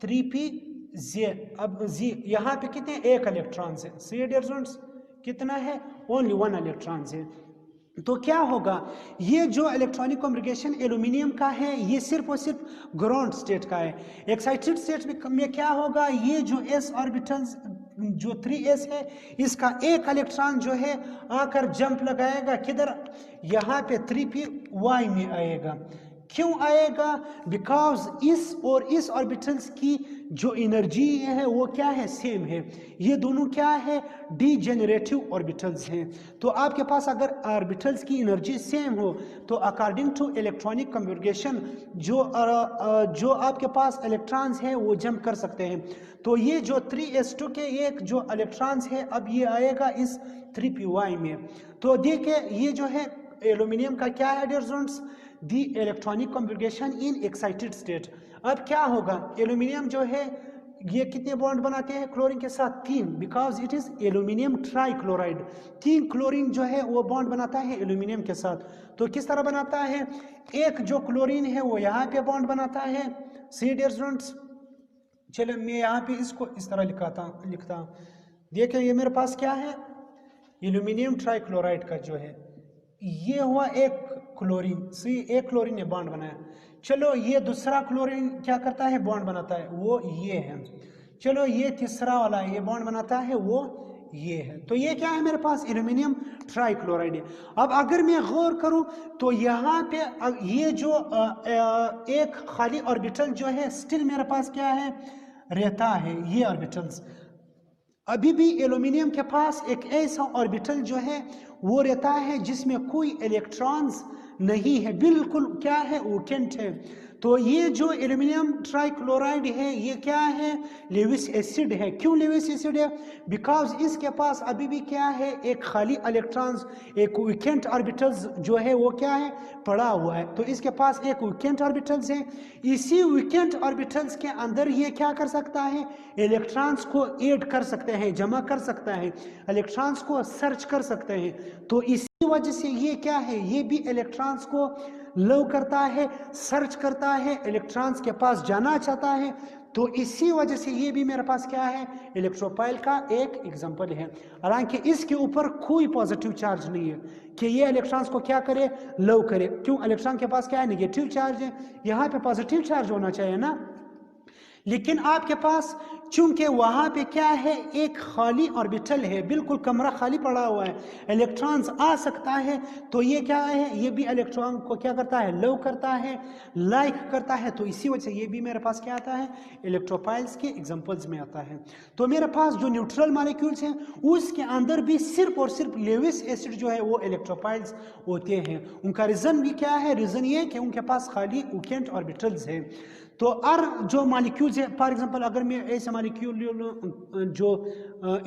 Speaker 1: 3pz। अब z यहाँ पे कितने, 1 इलेक्ट्रॉन्स है। सी डियर स्टूडेंट्स, कितना है, ओनली 1 इलेक्ट्रॉन्स है। तो क्या होगा, ये जो इलेक्ट्रॉनिक कॉन्फ़िगरेशन एल्यूमिनियम का है ये सिर्फ और सिर्फ ग्राउंड स्टेट का है। एक्साइटेड स्टेट में क्या होगा, ये जो s ऑर्बिटल्स जो 3s है इसका 1 इलेक्ट्रॉन जो है आकर जंप लगाएगा किधर, यहाँ पे 3py में आएगा। क्यों आएगा, बिकॉज इस और इस ऑर्बिटल्स की जो एनर्जी है वो क्या है, सेम है। ये दोनों क्या है, डीजेनरेटिव ऑर्बिटल्स हैं। तो आपके पास अगर ऑर्बिटल्स की एनर्जी सेम हो तो अकॉर्डिंग टू इलेक्ट्रॉनिक कन्फिग्रेशन जो आपके पास इलेक्ट्रॉन्स है वो जंप कर सकते हैं। तो ये जो 3s2 के एक जो इलेक्ट्रॉन्स है अब ये आएगा इस 3py में। तो देखिए ये जो है एल्यूमिनियम का क्या है dear students, the electronic configuration in excited state. अब क्या होगा, एल्यूमिनियम जो है ये कितने बॉन्ड बनाते हैं क्लोरीन के साथ, 3, because it is aluminium trichloride. 3 chlorine जो है वो बॉन्ड बनाता है एल्यूमिनियम के साथ। तो किस तरह बनाता है, एक जो क्लोरीन है वो यहाँ पे बॉन्ड बनाता है। सी डियर स्टूडेंट्स, चलो मैं यहाँ पे इसको इस तरह लिखता हूँ। देखिए ये मेरे पास क्या है, एल्यूमिनियम ट्राइक्लोराइड का जो है ये हुआ एक क्लोरीन, सी एक क्लोरीन ने बॉन्ड बनाया। चलो ये दूसरा क्लोरीन क्या करता है, बॉन्ड बनाता है, वो ये है। चलो ये तीसरा वाला ये बॉन्ड बनाता है, वो ये है। तो ये क्या है मेरे पास, एल्यूमिनियम ट्राइक्लोराइड है। अब अगर मैं गौर करूं तो यहाँ पे ये जो एक खाली ऑर्बिटल जो है स्टिल मेरे पास क्या है, रहता है ये ऑर्बिटल्स। अभी भी एल्यूमिनियम के पास एक ऐसा ऑर्बिटल जो है वो रहता है जिसमें कोई इलेक्ट्रॉन्स नहीं है, बिल्कुल क्या है, वैकेंट है। तो ये जो एल्यूमिनियम ट्राइक्लोराइड है ये क्या है, लेविस एसिड है। क्यों लेविस एसिड है, बिकॉज इसके पास अभी भी क्या है, एक खाली इलेक्ट्रॉन्स, एक वैकेंट ऑर्बिटल्स जो है वो क्या है, पड़ा हुआ है। तो इसके पास एक वैकेंट ऑर्बिटल्स है। इसी वैकेंट ऑर्बिटल्स के अंदर ये क्या कर सकता है, इलेक्ट्रॉन्स को ऐड कर सकते हैं, जमा कर सकता है, इलेक्ट्रॉन्स को सर्च कर सकते हैं। तो इसी वजह से ये क्या है, ये भी इलेक्ट्रॉन्स को लव करता है, सर्च करता है, इलेक्ट्रॉन्स के पास जाना चाहता है। तो इसी वजह से ये भी मेरे पास क्या है, इलेक्ट्रोपाइल का एक एग्जांपल है। हालांकि इसके ऊपर कोई पॉजिटिव चार्ज नहीं है कि ये इलेक्ट्रॉन्स को क्या करे, लव करे। क्यों, इलेक्ट्रॉन के पास क्या है, नेगेटिव चार्ज है। यहाँ पे पॉजिटिव चार्ज होना चाहिए ना। लेकिन आपके पास चूंकि वहां पे क्या है, एक खाली ऑर्बिटल है, बिल्कुल कमरा खाली पड़ा हुआ है, इलेक्ट्रॉन्स आ सकता है। तो ये क्या है, ये भी इलेक्ट्रॉन को क्या करता है, लव करता है, लाइक करता है। तो इसी वजह से ये भी मेरे पास क्या आता है, इलेक्ट्रोपाइल्स के एग्जांपल्स में आता है। तो मेरे पास जो न्यूट्रल मॉलिक्यूल्स हैं उसके अंदर भी सिर्फ और सिर्फ लेविस एसिड जो है वो इलेक्ट्रोपाइल्स होते हैं। उनका रीजन भी क्या है, रीजन ये कि उनके पास खाली वैकेंट ऑर्बिटल्स है। तो और जो मॉलिक्यूल्स है, फॉर एग्जांपल अगर मैं ऐसे मॉलिक्यूल जो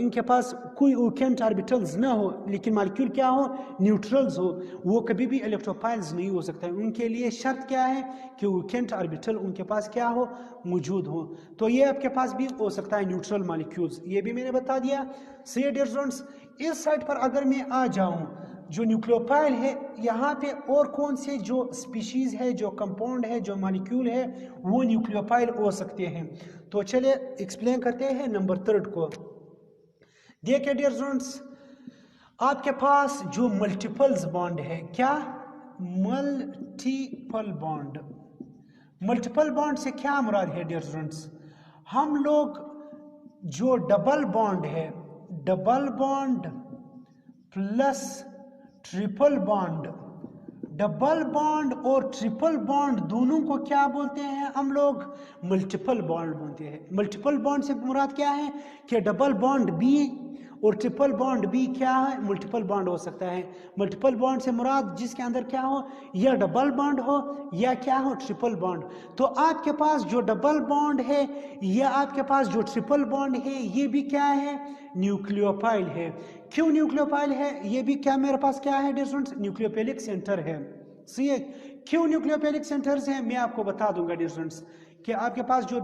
Speaker 1: इनके पास कोई वैकेंट ऑर्बिटल्स ना हो लेकिन मॉलिक्यूल क्या हो, न्यूट्रल्स हो, वो कभी भी इलेक्ट्रोपाइल्स नहीं हो सकता है। उनके लिए शर्त क्या है कि वैकेंट ऑर्बिटल उनके पास क्या हो, मौजूद हो। तो ये आपके पास भी हो सकता है न्यूट्रल मॉलिक्यूल्स, ये भी मैंने बता दिया। सी डियर स्टूडेंट्स, इस साइड पर अगर मैं आ जाऊं, जो न्यूक्लियोफाइल है यहाँ पे और कौन से जो स्पीशीज है, जो कंपाउंड है, जो मॉलिक्यूल है वो न्यूक्लियोफाइल हो सकते हैं। तो चलिए एक्सप्लेन करते हैं नंबर 3 को। देखिए डियर स्टूडेंट्स, आपके पास जो मल्टीपल्स बॉन्ड है, क्या, मल्टीपल बॉन्ड। मल्टीपल बॉन्ड से क्या मुराद है डियर स्टूडेंट्स, हम लोग जो डबल बॉन्ड है, double bond plus triple bond, double bond और ट्रिपल बॉन्ड दोनों को क्या बोलते हैं हम लोग, मल्टीपल बॉन्ड बोलते हैं। मल्टीपल बॉन्ड से मुराद क्या है कि डबल बॉन्ड भी और ट्रिपल बॉन्ड भी क्या है, मल्टीपल बॉन्ड हो सकता है। मल्टीपल बॉन्ड से मुराद जिसके अंदर क्या हो, या डबल बॉन्ड हो या क्या हो, ट्रिपल बॉन्ड। तो आपके पास जो डबल बॉन्ड है या आपके पास जो ट्रिपल बॉन्ड है, ये भी क्या है, न्यूक्लियोफाइल है। क्यों न्यूक्लियोफाइल है, ये भी क्या मेरे पास क्या है डियर स्टूडेंट्स, न्यूक्लियोफिलिक सेंटर है। सही है, क्यों न्यूक्लियोफिलिक सेंटर्स हैं मैं आपको बता दूंगा डियर स्टूडेंट्स, कि आपके पास जो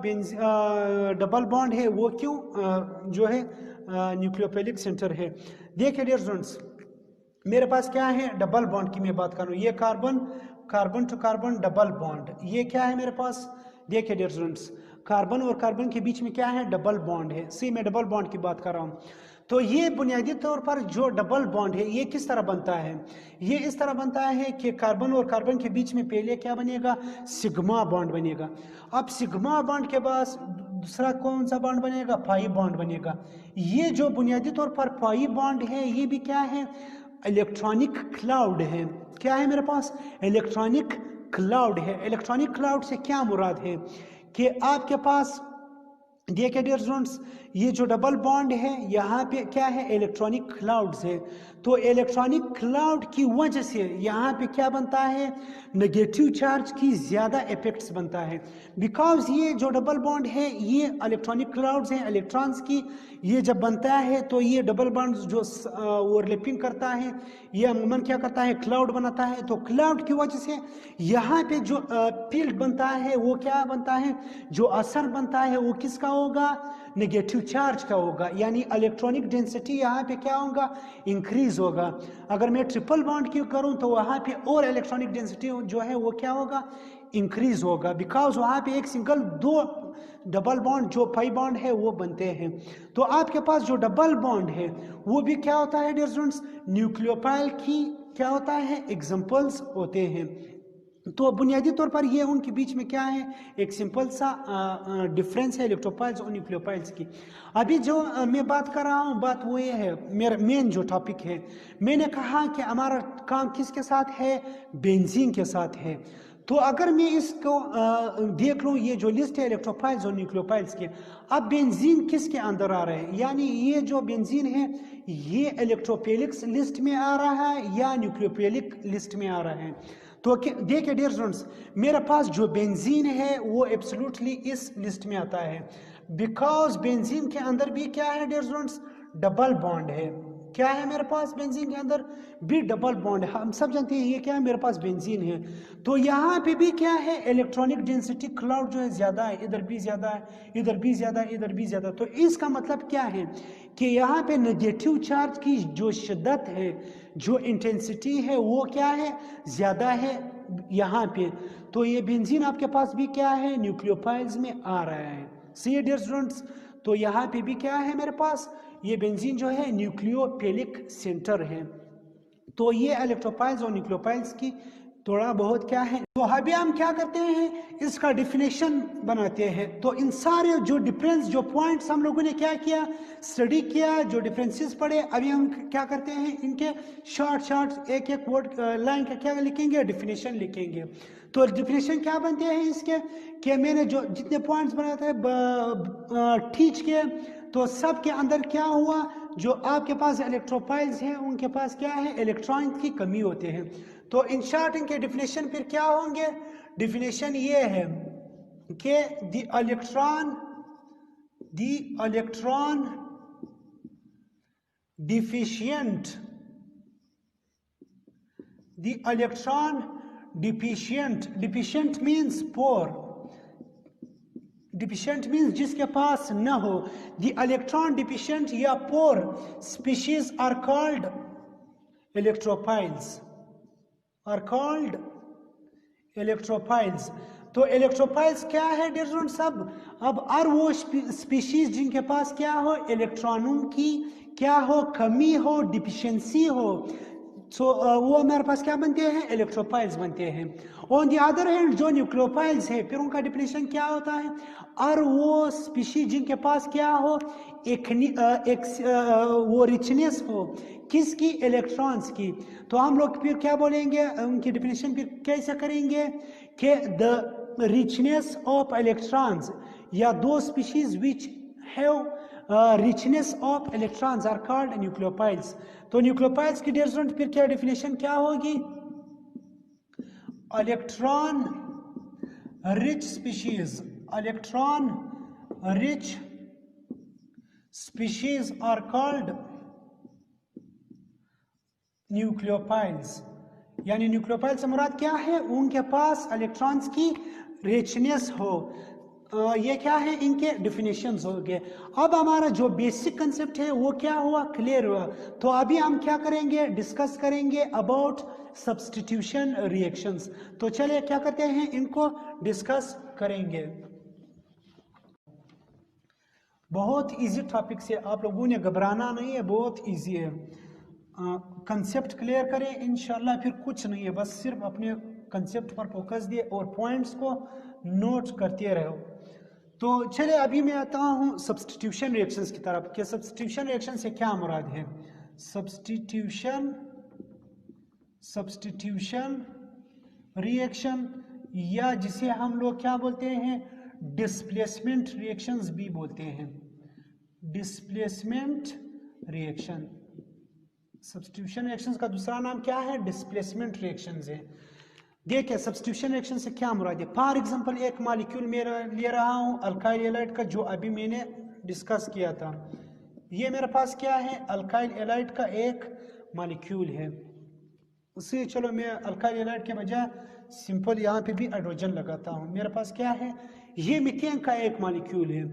Speaker 1: डबल बॉन्ड है वो क्यों जो है न्यूक्लियोफिलिक सेंटर है। देखिए डियर स्टूडेंट्स, मेरे पास क्या है, डबल बॉन्ड की मैं बात करूं, ये carbon carbon to carbon double bond, ये क्या है मेरे पास। देखिए डियर स्टूडेंट्स, कार्बन और कार्बन के बीच में क्या है, डबल बॉन्ड है। सी मैं डबल बॉन्ड की बात कर रहा हूं। तो ये बुनियादी तौर पर जो डबल बॉन्ड है ये किस तरह बनता है, ये इस तरह बनता है कि कार्बन और कार्बन के बीच में पहले क्या बनेगा, सिग्मा बॉन्ड बनेगा। अब सिग्मा बॉन्ड के बाद दूसरा कौन सा बॉन्ड बनेगा, पाई बॉन्ड बनेगा। ये जो बुनियादी तौर पर पाई बॉन्ड है ये भी क्या है, इलेक्ट्रॉनिक क्लाउड है। क्या है मेरे पास, इलेक्ट्रॉनिक क्लाउड है। इलेक्ट्रॉनिक क्लाउड से क्या मुराद है कि आपके पास देखिए डियर स्टूडेंट्स, ये जो डबल बॉन्ड है यहाँ पे क्या है, इलेक्ट्रॉनिक क्लाउड्स है। तो इलेक्ट्रॉनिक क्लाउड की वजह से यहाँ पे क्या बनता है, नेगेटिव चार्ज की ज़्यादा इफेक्ट्स बनता है। बिकॉज ये जो डबल बॉन्ड है ये इलेक्ट्रॉनिक क्लाउड्स हैं, इलेक्ट्रॉन्स की ये जब बनता है तो ये डबल बॉन्ड जो ओवरलैपिंग करता है, ये अमूमन क्या करता है, क्लाउड बनाता है। तो क्लाउड की वजह से यहाँ पे जो फील्ड बनता है वो क्या बनता है, जो असर बनता है वो किसका होगा, नेगेटिव चार्ज का होगा। यानी इलेक्ट्रॉनिक डेंसिटी यहाँ पे क्या होगा, इंक्रीज होगा। अगर मैं ट्रिपल बॉन्ड की करूँ तो वहाँ पे और इलेक्ट्रॉनिक डेंसिटी जो है वो क्या होगा, इंक्रीज होगा। बिकॉज वहाँ पे एक सिंगल दो डबल बॉन्ड जो पाई बॉन्ड है वो बनते हैं। तो आपके पास जो डबल बॉन्ड है वो भी क्या होता है डियर स्टूडेंट्स, न्यूक्लियोफाइल की क्या होता है, एग्जांपल्स होते हैं। तो बुनियादी तौर पर ये उनके बीच में क्या है, एक सिंपल सा डिफरेंस है इलेक्ट्रोफाइल्स और न्यूक्लियोफाइल्स की। अभी जो मैं बात कर रहा हूँ बात वो ये है, मेरा मेन जो टॉपिक है, मैंने कहा कि हमारा काम किसके साथ है, बेंजीन के साथ है। तो अगर मैं इसको देख लूँ, ये जो लिस्ट है इलेक्ट्रोफाइल्स और न्यूक्लियोफाइल्स की, अब बेंजीन किसके अंदर आ रहे हैं, यानी ये जो बेंजीन है ये इलेक्ट्रोफिलिक लिस्ट में आ रहा है या न्यूक्लियोफिलिक लिस्ट में आ रहा है। तो देखिए डियर स्टूडेंट्स, मेरे पास जो बेंजीन है वो एब्सोल्युटली इस लिस्ट में आता है। बिकॉज बेंजीन के अंदर भी क्या है डियर स्टूडेंट्स, डबल बॉन्ड है। क्या है मेरे पास बेंजीन के अंदर भी डबल बॉन्ड है। हम सब जानते हैं ये क्या है, मेरे पास बेंजीन है। तो यहाँ पे भी क्या है, इलेक्ट्रॉनिक डेंसिटी क्लाउड जो है ज्यादा है, इधर भी ज्यादा है, इधर भी ज्यादा है, इधर भी ज्यादा। तो इसका मतलब क्या है कि यहाँ पे नेगेटिव चार्ज की जो शिद्दत है, जो इंटेंसिटी है वो क्या है, ज्यादा है यहाँ पे। तो ये बेंजीन आपके पास भी क्या है, न्यूक्लियोफाइल्स में आ रहा है। सी डियर स्टूडेंट्स, तो यहाँ पे भी क्या है मेरे पास, ये बेंजीन जो है न्यूक्लियोफिलिक सेंटर है। तो ये इलेक्ट्रोफाइल्स और न्यूक्लियोफाइल्स की थोड़ा बहुत क्या है। तो अभी हम क्या करते हैं, इसका डिफिनेशन बनाते हैं। तो इन सारे जो डिफरेंस जो पॉइंट्स हम लोगों ने क्या किया, स्टडी किया, जो डिफरेंसेस पढ़े, अभी हम क्या करते हैं, इनके शॉर्ट एक एक वर्ड लाइन का क्या लिखेंगे, डिफिनेशन लिखेंगे। तो डिफिनेशन क्या बनते हैं इसके, कि मैंने जो जितने पॉइंट्स बनाए थे टीच किए, तो सब के अंदर क्या हुआ, जो आपके पास इलेक्ट्रोफाइल्स हैं उनके पास क्या है, इलेक्ट्रॉन की कमी होते हैं। तो इन शॉर्ट इनके डिफिनेशन फिर क्या होंगे, डिफिनेशन ये है कि the electron deficient, the electron deficient means poor, deficient means जिसके पास न हो। द इलेक्ट्रॉन डिफिशिएंट या poor species are called electrophiles, तो इलेक्ट्रोफाइल्स क्या है डियर स्टूडेंट्स, अब और वो स्पीशीज जिनके पास क्या हो, इलेक्ट्रॉनों की क्या हो, कमी हो, डिफिशिएंसी हो, सो वो हमारे पास क्या बनते हैं, इलेक्ट्रोफाइल्स बनते हैं। ऑन द अदर हैंड जो न्यूक्लियोफाइल्स है, फिर उनका डिफिनेशन क्या होता है, और वो स्पीशीज जिनके पास क्या हो, वो रिचनेस हो किसकी, इलेक्ट्रॉन्स की। तो हम लोग फिर क्या बोलेंगे, उनकी डिफिनेशन फिर कैसे करेंगे कि द रिचनेस ऑफ इलेक्ट्रॉन्स या दो species which have richness of electrons are called nucleophiles. तो न्यूक्लियोफाइल्स की डियर स्टूडेंट फिर क्या डेफिनेशन क्या होगी? Electron rich species, electron rich species are called nucleophiles. यानी न्यूक्लियोफाइल से मुराद क्या है? उनके पास इलेक्ट्रॉन्स की रिचनेस हो। ये क्या है? इनके डिफिनेशंस हो गए। अब हमारा जो बेसिक कंसेप्ट है वो क्या हुआ? क्लियर हुआ। तो अभी हम क्या करेंगे? डिस्कस करेंगे अबाउट सब्स्टिट्यूशन रिएक्शंस। तो चलिए क्या करते हैं, इनको डिस्कस करेंगे। बहुत इजी टॉपिक से, आप लोगों ने घबराना नहीं है, बहुत इजी है। कंसेप्ट क्लियर करें इंशाल्लाह, फिर कुछ नहीं है, बस सिर्फ अपने कंसेप्ट पर फोकस दिए और पॉइंट्स को नोट करते रहो। तो चलिए अभी मैं आता हूँ सब्स्टिट्यूशन रिएक्शंस की तरफ कि सब्स्टिट्यूशन रिएक्शन से क्या मुराद है। सब्स्टिट्यूशन रिएक्शन, या जिसे हम लोग क्या बोलते हैं? डिस्प्लेसमेंट रिएक्शंस भी बोलते हैं। डिस्प्लेसमेंट रिएक्शन, सब्स्टिट्यूशन रिएक्शंस का दूसरा नाम क्या है? डिस्प्लेसमेंट रिएक्शंस है। देखिए सब्स्टिट्यूशन रिएक्शन से क्या मुराद है। फॉर एग्जांपल एक मॉलिक्यूल मेरा ले रहा हूं अल्काइल एलाइड का, जो अभी मैंने डिस्कस किया था। ये मेरे पास क्या है? अल्काइल एलाइड का एक मॉलिक्यूल है। उसे चलो मैं अल्काइल एलाइड के बजाय सिंपल यहाँ पे भी हाइड्रोजन लगाता हूँ। मेरे पास क्या है? ये मीथेन का एक मॉलिक्यूल है।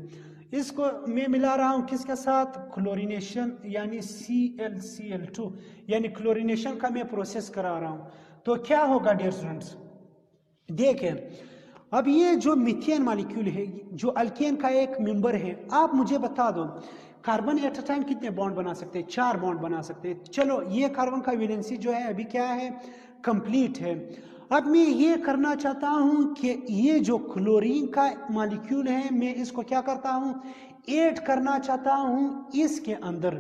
Speaker 1: इसको मैं मिला रहा हूँ किसके साथ? क्लोरीनेशन, यानी ClCl2, यानी क्लोरीनेशन का मैं प्रोसेस करा रहा हूँ। तो क्या होगा डियर स्टूडेंट्स? देखिए अब ये जो मीथेन मॉलिक्यूल है, जो अल्केन का एक मेंबर है, आप मुझे बता दो कार्बन एट अ टाइम कितने बॉन्ड बना सकते हैं? 4 बॉन्ड बना सकते हैं। चलो ये कार्बन का वैलेंसी जो है अभी क्या है? कंप्लीट है। अब मैं ये करना चाहता हूं कि ये जो क्लोरीन का मॉलिक्यूल है, मैं इसको क्या करता हूं? ऐड करना चाहता हूं इसके अंदर,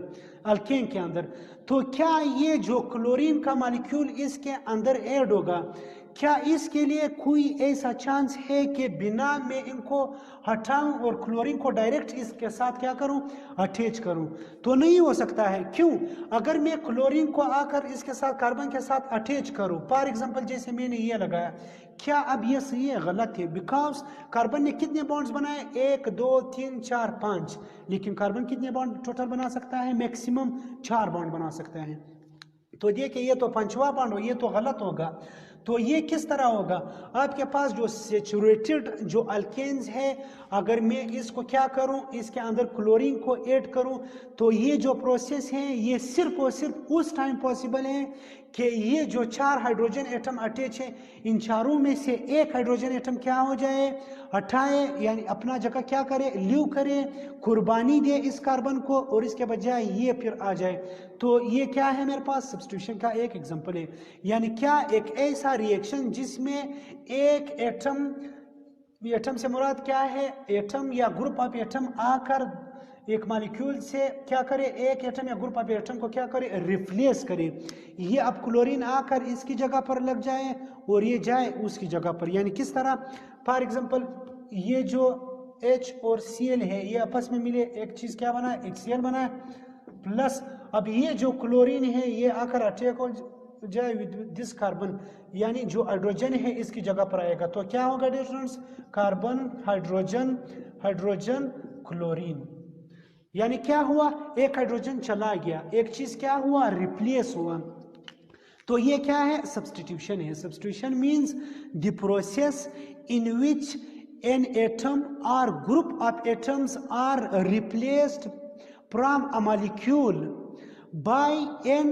Speaker 1: अल्केन के अंदर। तो क्या ये जो क्लोरीन का मॉलिक्यूल इसके अंदर ऐड होगा? क्या इसके लिए कोई ऐसा चांस है कि बिना मैं इनको हटाऊं और क्लोरीन को डायरेक्ट इसके साथ क्या करूं? अटैच करूं? तो नहीं हो सकता है। क्यों? अगर मैं क्लोरीन को आकर इसके साथ कार्बन के साथ अटैच करूं, फॉर एग्जांपल जैसे मैंने ये लगाया, क्या अब ये सही है? गलत है। बिकॉज कार्बन ने कितने बॉन्ड्स बनाए? 1 2 3 4 5, लेकिन कार्बन कितने बॉन्ड टोटल बना सकता है? मैक्सिमम 4 बॉन्ड बना सकता है। तो देखिए ये तो 5वां बॉन्ड हो, ये तो गलत होगा। तो ये किस तरह होगा? आपके पास जो सैचुरेटेड जो अल्केन्स है, अगर मैं इसको क्या करूं? इसके अंदर क्लोरीन को ऐड करूं, तो ये जो प्रोसेस है ये सिर्फ और सिर्फ उस टाइम पॉसिबल है कि ये जो 4 हाइड्रोजन एटम अटैच है, इन चारों में से एक हाइड्रोजन एटम क्या हो जाए? हटाए, यानी अपना जगह क्या करे? लीव करे, कुर्बानी दे इस कार्बन को, और इसके बजाय ये फिर आ जाए। तो ये क्या है? मेरे पास सब्स्टिट्यूशन का एक एग्जांपल है। यानी क्या? एक ऐसा रिएक्शन जिसमें एक एटम से मुराद क्या है? एटम या ग्रुप ऑफ एटम आकर एक मॉलिक्यूल से क्या करे? एक एटम या ग्रुप ऑफ एटम को क्या करे? रिप्लेस करे। ये अब क्लोरीन आकर इसकी जगह पर लग जाए और ये जाए उसकी जगह पर। यानी किस तरह? फॉर एग्जांपल ये जो H और Cl है, ये आपस में मिले एक चीज क्या बना? HCl बना, प्लस अब ये जो क्लोरीन है ये आकर अटैक हो जाए विद दिस कार्बन, यानी जो हाइड्रोजन है इसकी जगह पर आएगा। तो क्या होगा dear students? Carbon hydrogen, hydrogen chlorine. यानी क्या हुआ? एक हाइड्रोजन चला गया, एक चीज क्या हुआ? रिप्लेस हुआ। तो ये क्या है? सब्स्टिट्यूशन है। Substitution means the process in which an atom और group of atoms are replaced from a molecule by an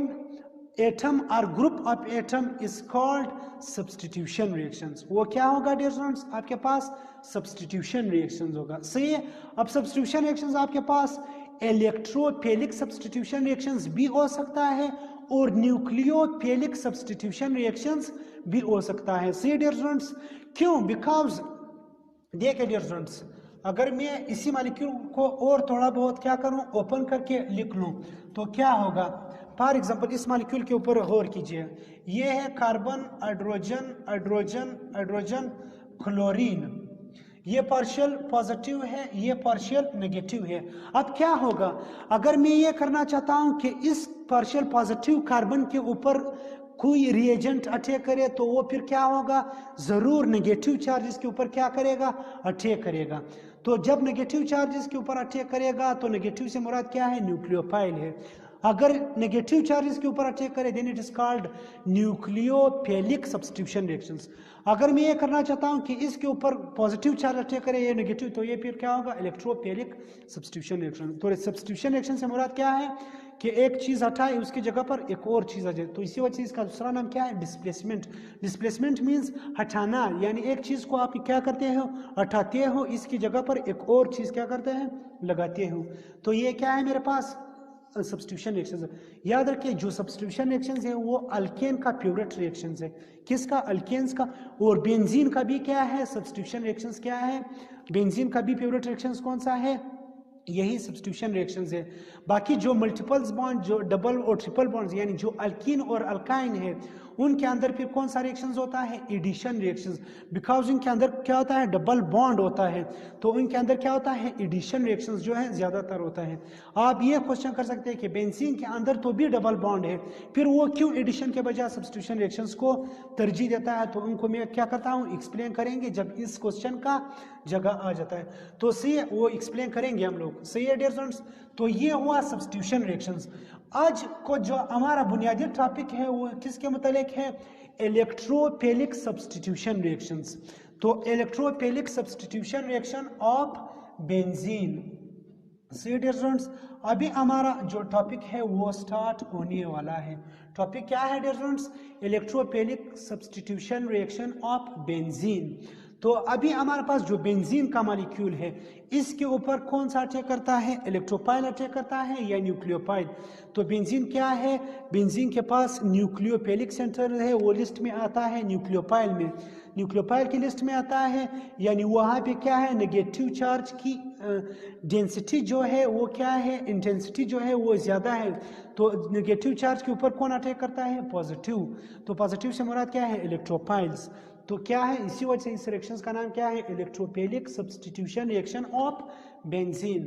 Speaker 1: atom or group of atom is called substitution reactions। वो क्या होगा डियर स्टूडेंट्स? आपके पास substitution reactions होगा। सही है। अब substitution reactions आपके पास इलेक्ट्रोफिलिक substitution reactions भी हो सकता है और न्यूक्लियोफिलिक substitution reactions भी हो सकता है। सही डियर स्टूडेंट्स। क्यों? बिकॉज देखिए डियर स्टूडेंट्स, अगर मैं इसी मॉलिक्यूल को और थोड़ा बहुत क्या करूं? ओपन करके लिख लूं, तो क्या होगा? फॉर एग्जांपल इस मॉलिक्यूल के ऊपर गौर कीजिए। ये है carbon, hydrogen, hydrogen, hydrogen, chlorine. ये पार्शियल पॉजिटिव है, ये पार्शियल नेगेटिव है। अब क्या होगा अगर मैं ये करना चाहता हूं कि इस पार्शियल पॉजिटिव कार्बन के ऊपर कोई रिएजेंट अटैक करे, तो वो फिर क्या होगा, जरूर नेगेटिव चार्ज इसके ऊपर क्या करेगा, अटैक करेगा। तो जब नेगेटिव चार्ज इसके ऊपर अटैक करेगा तो नेगेटिव से मुराद क्या है, न्यूक्लियोफाइल है। अगर नेगेटिव चार्ज इसके ऊपर अटैक करे then it is called nucleophilic substitution reactions. अगर मैं ये करना चाहता हूं कि इसके ऊपर पॉजिटिव चार्ज अटैक करे ये नेगेटिव, तो ये फिर क्या होगा, इलेक्ट्रोफिलिक सब्स्टिट्यूशन रिएक्शन। तो सब्स्टिट्यूशन रिएक्शन से मुराद क्या है कि एक चीज हटाए उसकी जगह पर एक और चीज आ जाए। तो इसी वजह से इसका दूसरा नाम क्या है, डिस्प्लेसमेंट। डिस्प्लेसमेंट मींस हटाना, यानी एक चीज को आप क्या करते हो, हटाते हो, इसकी जगह पर एक और चीज क्या करते हैं, लगाते हो। तो ये क्या है मेरे पास, सब्स्टिट्यूशन रिएक्शंस। याद रखिए जो सब्स्टिट्यूशन रिएक्शंस है वो अल्केन का प्यूरेट रिएक्शंस है। किसका, अल्केन्स का। और बेंजीन का भी क्या है, सब्स्टिट्यूशन रिएक्शंस क्या है, बेंजीन का भी प्यूरेट रिएक्शंस कौन सा है, यही सब्स्टिट्यूशन रिएक्शंस है। बाकी जो मल्टीपल्स बॉन्ड, जो डबल और ट्रिपल बॉन्ड्स, यानी जो अल्कीन और अल्काइन है, उनके अंदर फिर कौन सा रिएक्शंस होता है, एडिशन रिएक्शंस। बिकॉज इनके अंदर क्या होता है, डबल बॉन्ड होता है, तो उनके अंदर क्या होता है, एडिशन रिएक्शंस जो है ज्यादातर होता है। आप ये क्वेश्चन कर सकते हैं कि बेंजीन के अंदर तो भी डबल बॉन्ड है, फिर वो क्यों एडिशन के बजाय सब्स्टिट्यूशन रिएक्शंस को तरजीह देता है। तो उनको मैं क्या करता हूँ, एक्सप्लेन करेंगे जब इस क्वेश्चन का जगह आ जाता है, तो सही वो एक्सप्लेन करेंगे हम लोग। सही है डियर स्टूडेंट्स, तो ये हुआ सब्स्टिट्यूशन रिएक्शंस। आज को जो हमारा बुनियादी टॉपिक है वो किसके मुतालिक है, इलेक्ट्रोफिलिक सब्स्टिट्यूशन रिएक्शंस। तो electrophilic substitution reaction of benzene. See dear students, अभी हमारा जो टॉपिक है वो स्टार्ट होने वाला है। टॉपिक क्या है dear students, electrophilic substitution reaction of benzene. तो अभी हमारे पास जो बेंजीन का मॉलिक्यूल है इसके ऊपर कौन सा अटैक करता है, इलेक्ट्रोफाइल अटैक करता है या न्यूक्लियोफाइल। तो बेंजीन क्या है, बेंजीन के पास न्यूक्लियोफिलिक सेंटर है, वो लिस्ट में आता है न्यूक्लियोफाइल में, न्यूक्लियोफाइल की लिस्ट में आता है। यानी वहाँ पे क्या है, नेगेटिव चार्ज की डेंसिटी जो है वो क्या है, इंटेंसिटी जो है वो ज़्यादा है। तो नेगेटिव चार्ज के ऊपर कौन अटैक करता है, पॉजिटिव। तो पॉजिटिव से मुराद क्या है, इलेक्ट्रोफाइल्स। तो क्या है, इसी वजह से इस रिएक्शन का नाम क्या है, electrophilic substitution reaction of benzene.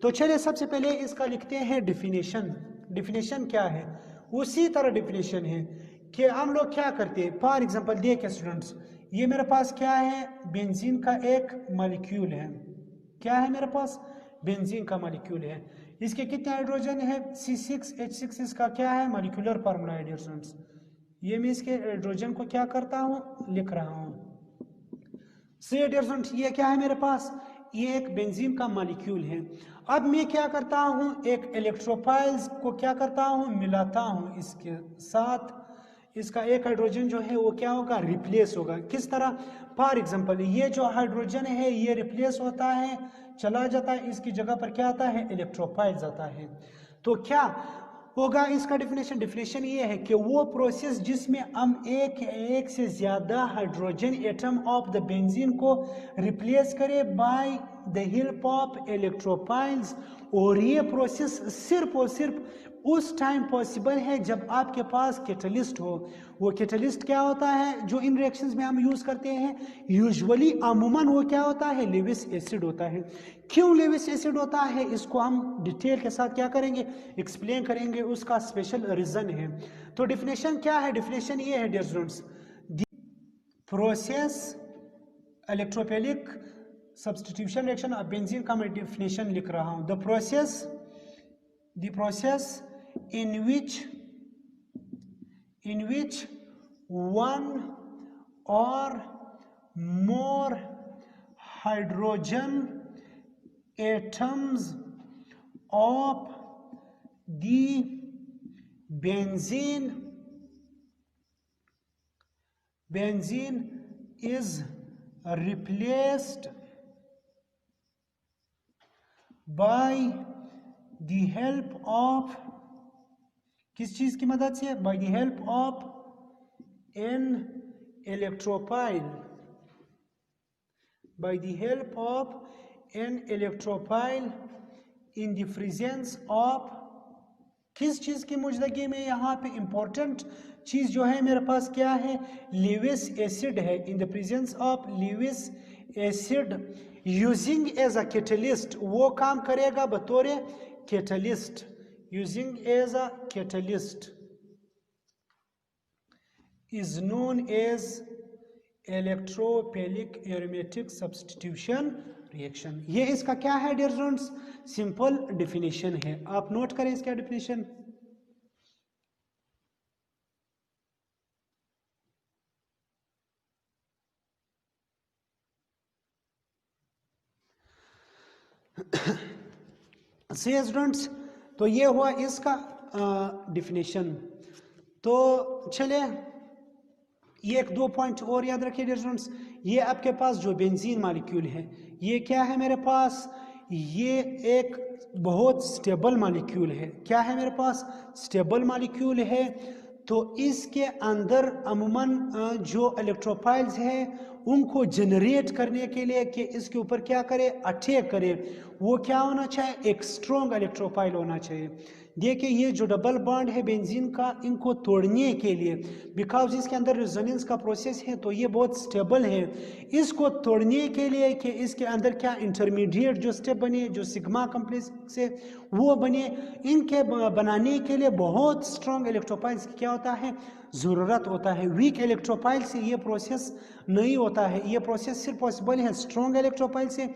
Speaker 1: तो चलिए सबसे पहले इसका लिखते हैं डिफिनेशन। डिफिनेशन क्या है, उसी तरह डिफिनेशन है कि हम लोग क्या करते हैं। फॉर एग्जांपल देखिए स्टूडेंट्स, ये मेरे पास क्या है, बेंजीन का एक मॉलिक्यूल है। क्या है मेरे पास, बेंजीन का मॉलिक्यूल है। इसके कितने हाइड्रोजन है, C6H6 इसका क्या है, मॉलिक्यूलर फार्मूला है डियर स्टूडेंट्स। ये मैं इसके हाइड्रोजन को क्या करता हूँ, लिख रहा हूँ। सी डियर स्टूडेंट्स, ये क्या है मेरे पास, ये एक बेंजीन का मॉलिक्यूल है। अब मैं क्या करता हूँ, एक इलेक्ट्रोफाइल्स को क्या करता हूँ, मिलाता हूँ इसके साथ। इसका एक हाइड्रोजन जो है वो क्या होगा, रिप्लेस होगा। किस तरह, फॉर एग्जांपल ये जो हाइड्रोजन है ये रिप्लेस होता है, चला जाता है, इसकी जगह पर क्या आता है, इलेक्ट्रोफाइल्स आता है। तो क्या होगा इसका डिफिनेशन, डिफिनेशन ये है कि वो प्रोसेस जिसमें हम एक से ज्यादा hydrogen atom of the benzene को रिप्लेस करें by the help of electrophiles. और ये प्रोसेस सिर्फ और सिर्फ उस टाइम पॉसिबल है जब आपके पास कैटलिस्ट हो। वो कैटलिस्ट क्या होता है जो इन रिएक्शंस में हम यूज करते हैं, यूजुअली अमूमन वो क्या होता है, लेविस एसिड होता है। क्यों लेविस एसिड होता है इसको हम डिटेल के साथ क्या करेंगे, एक्सप्लेन करेंगे, उसका स्पेशल रीजन है। तो डिफिनेशन क्या है, डिफिनेशन ये है dear students, process electrophilic substitution reaction of benzene का मैं डिफिनेशन लिख रहा हूं। The process in which one or more hydrogen atoms of the benzene is replaced by the help of, किस चीज की मदद से, by the help of an electrophile, by the help of an electrophile in the presence of, किस चीज की मौजूदगी में, यहाँ पे इंपॉर्टेंट चीज जो है मेरे पास क्या है, लेविस एसिड है। In the presence of Lewis acid using as a catalyst, वो काम करेगा बतौर catalyst, using as a catalyst is known as electrophilic aromatic substitution reaction. ये इसका क्या है डियर स्टूडेंट्स, सिंपल डिफिनेशन है, आप नोट करें इसका डिफिनेशन। सी स्टूडेंट्स, तो ये हुआ इसका डिफिनेशन। तो चले ये एक दो पॉइंट और याद रखिए डियर स्टूडेंट्स, ये आपके पास जो बेंजीन मॉलिक्यूल है ये क्या है मेरे पास, ये एक बहुत स्टेबल मॉलिक्यूल है। क्या है मेरे पास, स्टेबल मॉलिक्यूल है। तो इसके अंदर अमूमन जो इलेक्ट्रोफाइल्स है उनको जनरेट करने के लिए कि इसके ऊपर क्या करे, अटैक करे, वो क्या होना चाहिए, एक स्ट्रॉन्ग इलेक्ट्रोफाइल होना चाहिए। देखिए ये जो डबल बॉन्ड है बेंजीन का, इनको तोड़ने के लिए बिकॉज इसके अंदर रेजोनेंस का प्रोसेस है तो ये बहुत स्टेबल है, इसको तोड़ने के लिए कि इसके अंदर क्या इंटरमीडिएट जो स्टेप बने, जो सिग्मा कॉम्प्लेक्स है वो बने, इनके बनाने के लिए बहुत स्ट्रॉन्ग इलेक्ट्रोफाइल्स क्या होता है, ज़रूरत होता है। वीक इलेक्ट्रोफाइल से ये प्रोसेस नहीं होता है, ये प्रोसेस सिर्फ पॉसिबल है स्ट्रॉन्ग इलेक्ट्रोफाइल से।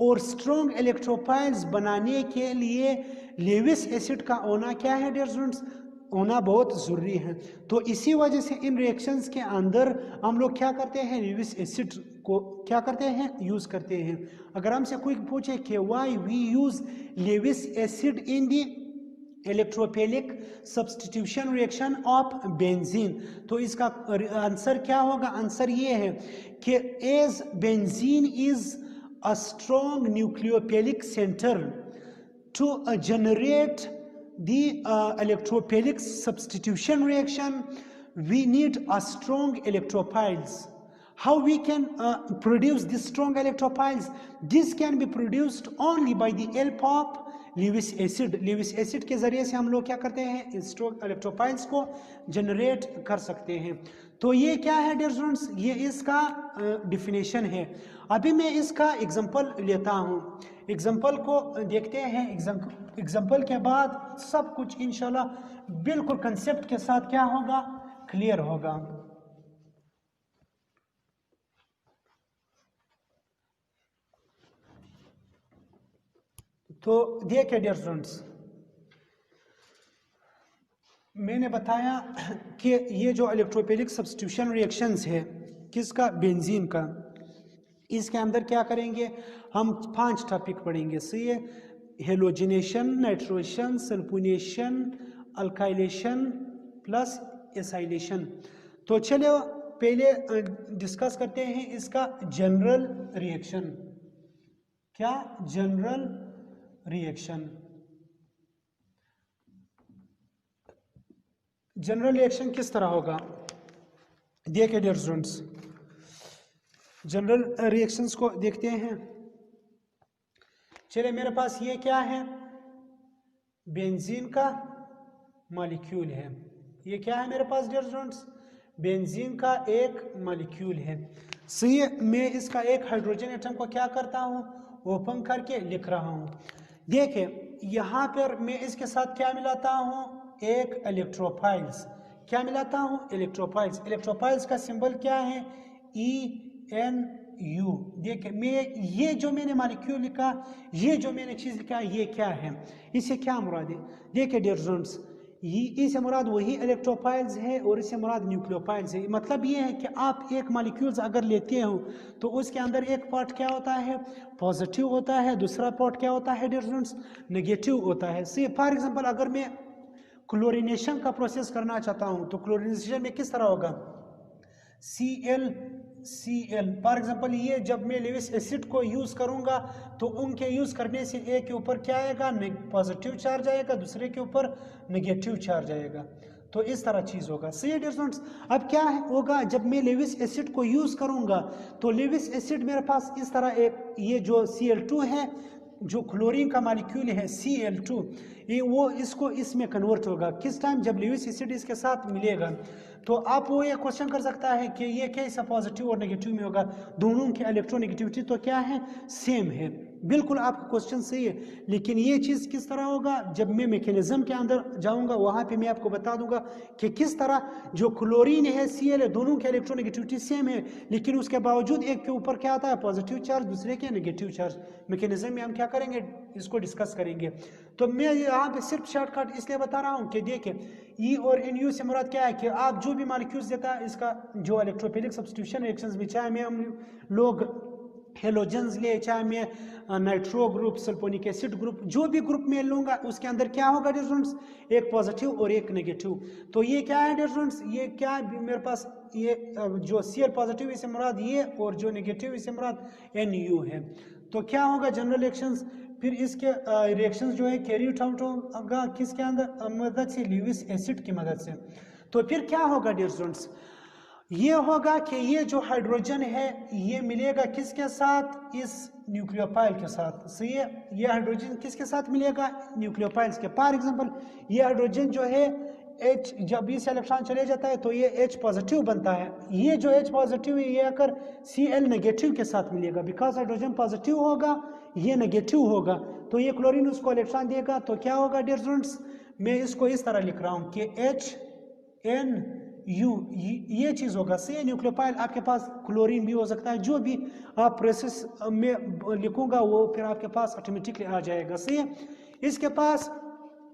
Speaker 1: और स्ट्रॉन्ग इलेक्ट्रोफाइल्स बनाने के लिए लेविस एसिड का होना क्या है डियर स्टूडेंट्स, होना बहुत ज़रूरी है। तो इसी वजह से इन रिएक्शंस के अंदर हम लोग क्या करते हैं, लेविस एसिड को क्या करते हैं, यूज़ करते हैं। अगर हमसे कोई पूछे कि why we use Lewis acid in the electrophilic substitution reaction of benzene, तो इसका आंसर क्या होगा, आंसर ये है कि as benzene is a strong nucleophilic center to generate the electrophilic substitution reaction, we need a strong electrophiles. How we can produce these strong electrophiles? This can be produced only by the help of Lewis acid. Lewis acid के ज़रिए से हम लोग क्या करते हैं, स्ट्रॉन्ग इलेक्ट्रोफाइल्स को जनरेट कर सकते हैं। तो ये क्या है डियर स्टूडेंट्स, ये इसका डिफिनेशन है। अभी मैं इसका एग्जांपल लेता हूँ, एग्जांपल को देखते हैं। एग्जांपल के बाद सब कुछ इंशाल्लाह बिल्कुल कंसेप्ट के साथ क्या होगा, क्लियर होगा। तो देखिए डियर स्टूडेंट्स, मैंने बताया कि ये जो इलेक्ट्रोपेलिक सब्स्टिट्यूशन रिएक्शंस है किसका, बेंजीन का, इसके अंदर क्या करेंगे हम, 5 टॉपिक पढ़ेंगे। सही है, halogenation, nitrogen, sulphonation, alkylation plus acylation. तो चलो पहले डिस्कस करते हैं इसका जनरल रिएक्शन। क्या, जनरल रिएक्शन। जनरल रिएक्शन किस तरह होगा, देखिए डियर स्टूडेंट्स, जनरल रिएक्शंस को देखते हैं। चलिए मेरे पास ये क्या है, बेंजीन का मॉलिक्यूल है। ये क्या है मेरे पास डियर स्टूडेंट्स, बेंजीन का एक मॉलिक्यूल है। सही है, मैं इसका एक हाइड्रोजन एटम को क्या करता हूँ, ओपन करके लिख रहा हूँ। देखिए यहाँ पर मैं इसके साथ क्या मिलाता हूँ, एक इलेक्ट्रोफाइल्स। क्या मिलाता हूँ, इलेक्ट्रोफाइल्स। इलेक्ट्रोफाइल्स का सिंबल क्या है, ENU। देखिए मैं ये जो मैंने मॉलिक्यूल लिखा, ये जो मैंने चीज़ लिखा, ये क्या है, इससे क्या मुराद है। देखिए डियर स्टूडेंट्स, इससे मुराद वही इलेक्ट्रोफाइल्स है और इससे मुराद न्यूक्लियोफाइल्स है। मतलब ये है कि आप एक मॉलिक्यूल्स अगर लेते हो तो उसके अंदर एक पार्ट क्या होता है, पॉजिटिव होता है, दूसरा पार्ट क्या होता है डियर स्टूडेंट्स, नेगेटिव होता है। सी फॉर एग्जांपल अगर मैं क्लोरीनेशन का प्रोसेस करना चाहता हूँ तो क्लोरीनेशन में किस तरह होगा, Cl फॉर एग्जांपल, ये जब मैं लेविस एसिड को यूज़ करूँगा तो उनके यूज़ करने से एक के ऊपर क्या आएगा, पॉजिटिव चार्ज आएगा, दूसरे के ऊपर नेगेटिव चार्ज आएगा। तो इस तरह चीज़ होगा। सही डियर स्टूडेंट्स, अब क्या होगा, जब मैं लेविस एसिड को यूज़ करूँगा तो लेविस एसिड मेरे पास इस तरह एक, ये जो Cl2 है जो क्लोरीन का मॉलिक्यूल है Cl2, ये वो इसको इसमें कन्वर्ट होगा किस टाइम, जब लेविस एसिड इसके साथ मिलेगा। तो आप वो ये क्वेश्चन कर सकता है कि ये कैसा पॉजिटिव और नेगेटिव में होगा, दोनों की इलेक्ट्रोनेगेटिविटी तो क्या है, सेम है। बिल्कुल आपका क्वेश्चन सही है, लेकिन ये चीज़ किस तरह होगा, जब मैं मैकेनिज्म के अंदर जाऊंगा वहां पे मैं आपको बता दूंगा कि किस तरह जो क्लोरीन है Cl है, दोनों की इलेक्ट्रोनेगेटिविटी सेम है, लेकिन उसके बावजूद एक के ऊपर क्या आता है, पॉजिटिव चार्ज, दूसरे के नेगेटिव चार्ज। मैकेनिज्म में हम क्या करेंगे, इसको डिस्कस करेंगे। तो मैं यहाँ पे सिर्फ शॉर्टकट इसलिए बता रहा हूँ कि देखिए ई और एन यू से मुराद क्या है कि आप जो भी मॉलिक्यूल्स देता है इसका जो इलेक्ट्रोफिलिक सब्स्टिट्यूशन रिएक्शंस में, चाहे में हम लोग हेलोजेंस ले, चाहे मैं nitro group, sulphonic acid group, जो भी ग्रुप में लूंगा उसके अंदर क्या होगा डिफरेंस, एक पॉजिटिव और एक नेगेटिव। तो ये क्या है डिफरेंस, ये क्या मेरे पास ये जो Cl पॉजिटिव इससे मुराद ये, और जो नेगेटिव इससे मुराद NU है। तो क्या होगा जनरल रिएक्शंस, फिर इसके रिएक्शंस जो है कैरी आउट होगा किसके अंदर, मदद से, लेविस एसिड की मदद से। तो फिर क्या होगा डियर स्टूडेंट्स, ये होगा कि ये जो हाइड्रोजन है ये मिलेगा किसके साथ, इस न्यूक्लियोफाइल के साथ। सही है, ये हाइड्रोजन किसके साथ मिलेगा, न्यूक्लियोफाइल्स के। फॉर एग्जांपल ये हाइड्रोजन जो है H, जब इस इलेक्ट्रॉन चले जाता है तो ये H पॉजिटिव बनता है, ये जो H पॉजिटिव है ये आकर Cl नेगेटिव के साथ मिलेगा, बिकॉज हाइड्रोजन पॉजिटिव होगा ये नेगेटिव होगा, तो ये क्लोरीन उसको इलेक्ट्रॉन देगा। तो क्या होगा डियर स्टूडेंट्स, मैं इसको इस तरह लिख रहा हूँ कि HNU ये चीज़ होगा। सही, न्यूक्लियोफाइल आपके पास क्लोरीन भी हो सकता है, जो भी आप प्रोसेस में लिखूंगा वो फिर आपके पास ऑटोमेटिकली आ जाएगा। सही है, इसके पास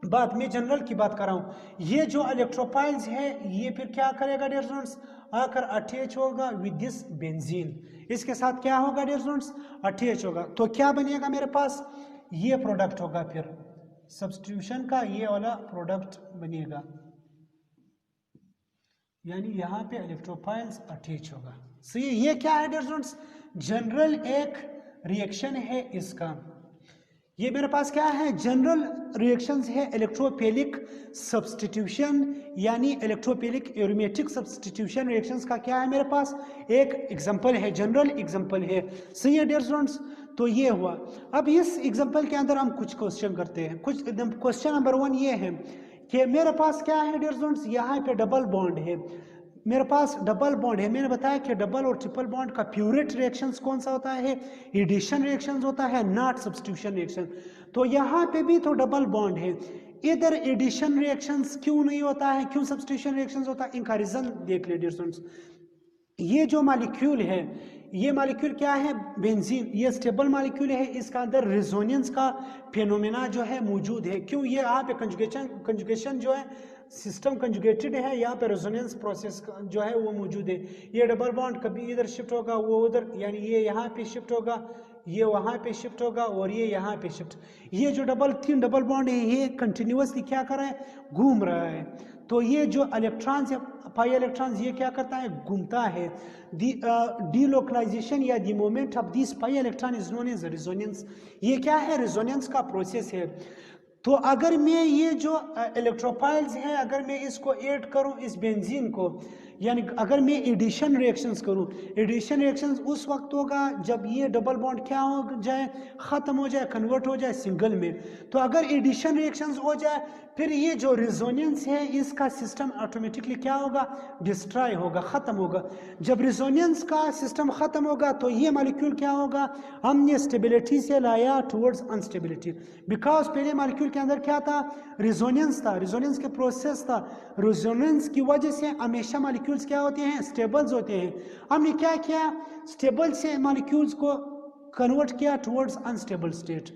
Speaker 1: बात में जनरल की बात कर रहा हूँ, ये जो इलेक्ट्रोफाइल्स है ये फिर क्या करेगा डियर स्टूडेंट्स, आकर अटैच होगा विद दिस बेंजीन, इसके साथ क्या होगा डियर स्टूडेंट्स, अटैच होगा। तो क्या बनेगा मेरे पास, ये प्रोडक्ट होगा, फिर सब्स्टिट्यूशन का ये वाला प्रोडक्ट बनेगा, यानी यहाँ पे इलेक्ट्रोफाइल्स अटैच होगा। सही, ये क्या है डियर स्टूडेंट्स, जनरल एक रिएक्शन है इसका। ये मेरे पास क्या है, जनरल रिएक्शंस है इलेक्ट्रोफिलिक सब्स्टिट्यूशन, यानी इलेक्ट्रोफिलिक एरोमेटिक सब्स्टिट्यूशन रिएक्शंस का क्या है मेरे पास, एक एग्जांपल है, जनरल एग्जांपल है। सही है डियर स्टूडेंट्स, तो ये हुआ। अब इस एग्जांपल के अंदर हम कुछ क्वेश्चन करते हैं। कुछ क्वेश्चन नंबर 1 ये है कि मेरे पास क्या है डियर स्टूडेंट्स, यहाँ पे डबल बॉन्ड है, मेरे पास डबल बॉन्ड है। मैंने बताया कि डबल और ट्रिपल बॉन्ड का प्यूरेट रिएक्शंस कौन सा होता है, एडिशन रिएक्शंस होता है, नॉट सब्स्टिट्यूशन रिएक्शन। तो यहाँ पे भी तो डबल बॉन्ड है, इधर एडिशन रिएक्शंस क्यों नहीं होता है, क्यों सब्स्टिट्यूशन रिएक्शंस होता है, इनका रीजन देख ले डियर स्टूडेंट्स। ये जो मॉलिक्यूल है, ये मॉलिक्यूल क्या है, बेंजीन, ये स्टेबल मॉलिक्यूल है, इसका अंदर रेजोनेंस का फिनोमेना जो है मौजूद है। क्यों, ये यहाँ पे कंजुगेशन जो है, सिस्टम कंजुगेटेड है, यहाँ पे रेजोनेंस प्रोसेस जो है वो मौजूद है। ये डबल बॉन्ड कभी इधर शिफ्ट होगा, वो उधर, यानी ये यहाँ पे शिफ्ट होगा, ये वहाँ पे शिफ्ट होगा, और ये यहाँ पे शिफ्ट। ये जो तीन डबल बॉन्ड है ये कंटिन्यूसली क्या कर रहा है, घूम रहा है। तो ये जो इलेक्ट्रॉन्स है, पाई इलेक्ट्रॉन्स, ये क्या करता है, घूमता है। डीलोकलाइजेशन या the moment of this pi electron is known as resonance. ये क्या है, रेजोनेंस का प्रोसेस है। तो अगर मैं ये जो इलेक्ट्रोफाइल्स हैं, अगर मैं इसको ऐड करूं इस बेंजीन को, यानी अगर मैं एडिशन रिएक्शंस करूं, एडिशन रिएक्शंस उस वक्त होगा जब ये डबल बॉन्ड क्या हो जाए, ख़त्म हो जाए, कन्वर्ट हो जाए सिंगल में। तो अगर एडिशन रिएक्शंस हो जाए फिर ये जो रेजोनेंस है इसका सिस्टम ऑटोमेटिकली क्या होगा, डिस्ट्रॉय होगा, ख़त्म होगा। जब रेजोनेंस का सिस्टम ख़त्म होगा तो ये मॉलिक्यूल क्या होगा, हमने स्टेबिलिटी से लाया टुवर्ड्स अनस्टेबिलिटी, बिकॉज पहले मॉलिक्यूल के अंदर क्या था, रेजोनेंस था, रेजोनेंस के प्रोसेस था। रेजोनेंस की वजह से हमेशा मॉलिक्यूल्स क्या होते हैं, स्टेबल्स होते हैं। हमने क्या किया, स्टेबल से मॉलिक्यूल्स को कन्वर्ट किया टुवर्ड्स अनस्टेबल स्टेट।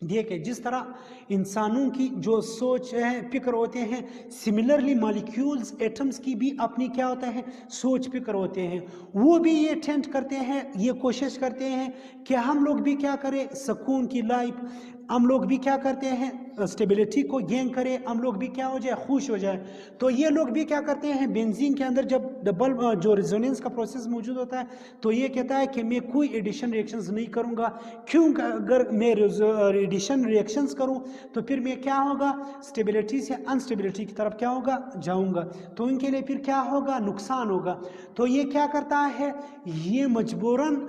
Speaker 1: देखिए जिस तरह इंसानों की जो सोच है, फिक्र होते हैं, सिमिलरली मॉलिक्यूल्स, एटम्स की भी अपनी क्या होता है, सोच फिक्र होते हैं। वो भी ये टेंट करते हैं, ये कोशिश करते हैं कि हम लोग भी क्या करें, सुकून की लाइफ, हम लोग भी क्या करते हैं, स्टेबिलिटी को गेन करें, हम लोग भी क्या हो जाए, खुश हो जाए। तो ये लोग भी क्या करते हैं, बेंजीन के अंदर जब डबल जो रेजोनेंस का प्रोसेस मौजूद होता है तो ये कहता है कि मैं कोई एडिशन रिएक्शंस नहीं करूंगा। क्यों, अगर मैं एडिशन रिएक्शंस करूं तो फिर मैं क्या होगा, स्टेबिलिटी से अनस्टेबिलिटी की तरफ क्या होगा, जाऊंगा। तो इनके लिए फिर क्या होगा, नुकसान होगा। तो ये क्या करता है, ये मजबूरन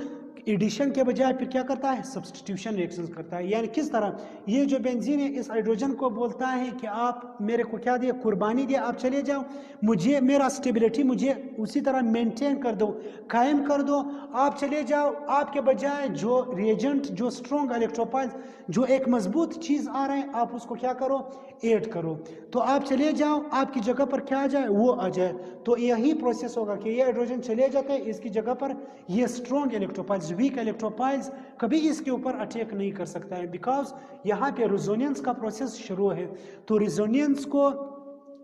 Speaker 1: एडिशन के बजाय फिर क्या करता है, सब्स्टिट्यूशन रिएक्शन करता है। यानी किस तरह, ये जो बेंजीन है इस हाइड्रोजन को बोलता है कि आप मेरे को क्या दिया, कुर्बानी दिया, आप चले जाओ, मुझे मेरा स्टेबिलिटी मुझे उसी तरह मेंटेन कर दो, कायम कर दो, आप चले जाओ, आपके बजाय जो रिएजेंट, जो स्ट्रॉन्ग इलेक्ट्रोफाइल्स, जो एक मजबूत चीज़ आ रहा है, आप उसको क्या करो, ऐड करो, तो आप चले जाओ, आपकी जगह पर क्या आ जाए, वो आ जाए। तो यही प्रोसेस होगा कि ये हाइड्रोजन चले जाते हैं, इसकी जगह पर ये स्ट्रॉन्ग इलेक्ट्रोफाइल्स, वीक इलेक्ट्रोफाइल्स कभी इसके ऊपर अटैक नहीं कर सकता है, बिकॉज यहाँ पे रिजोनेंस का प्रोसेस शुरू है। तो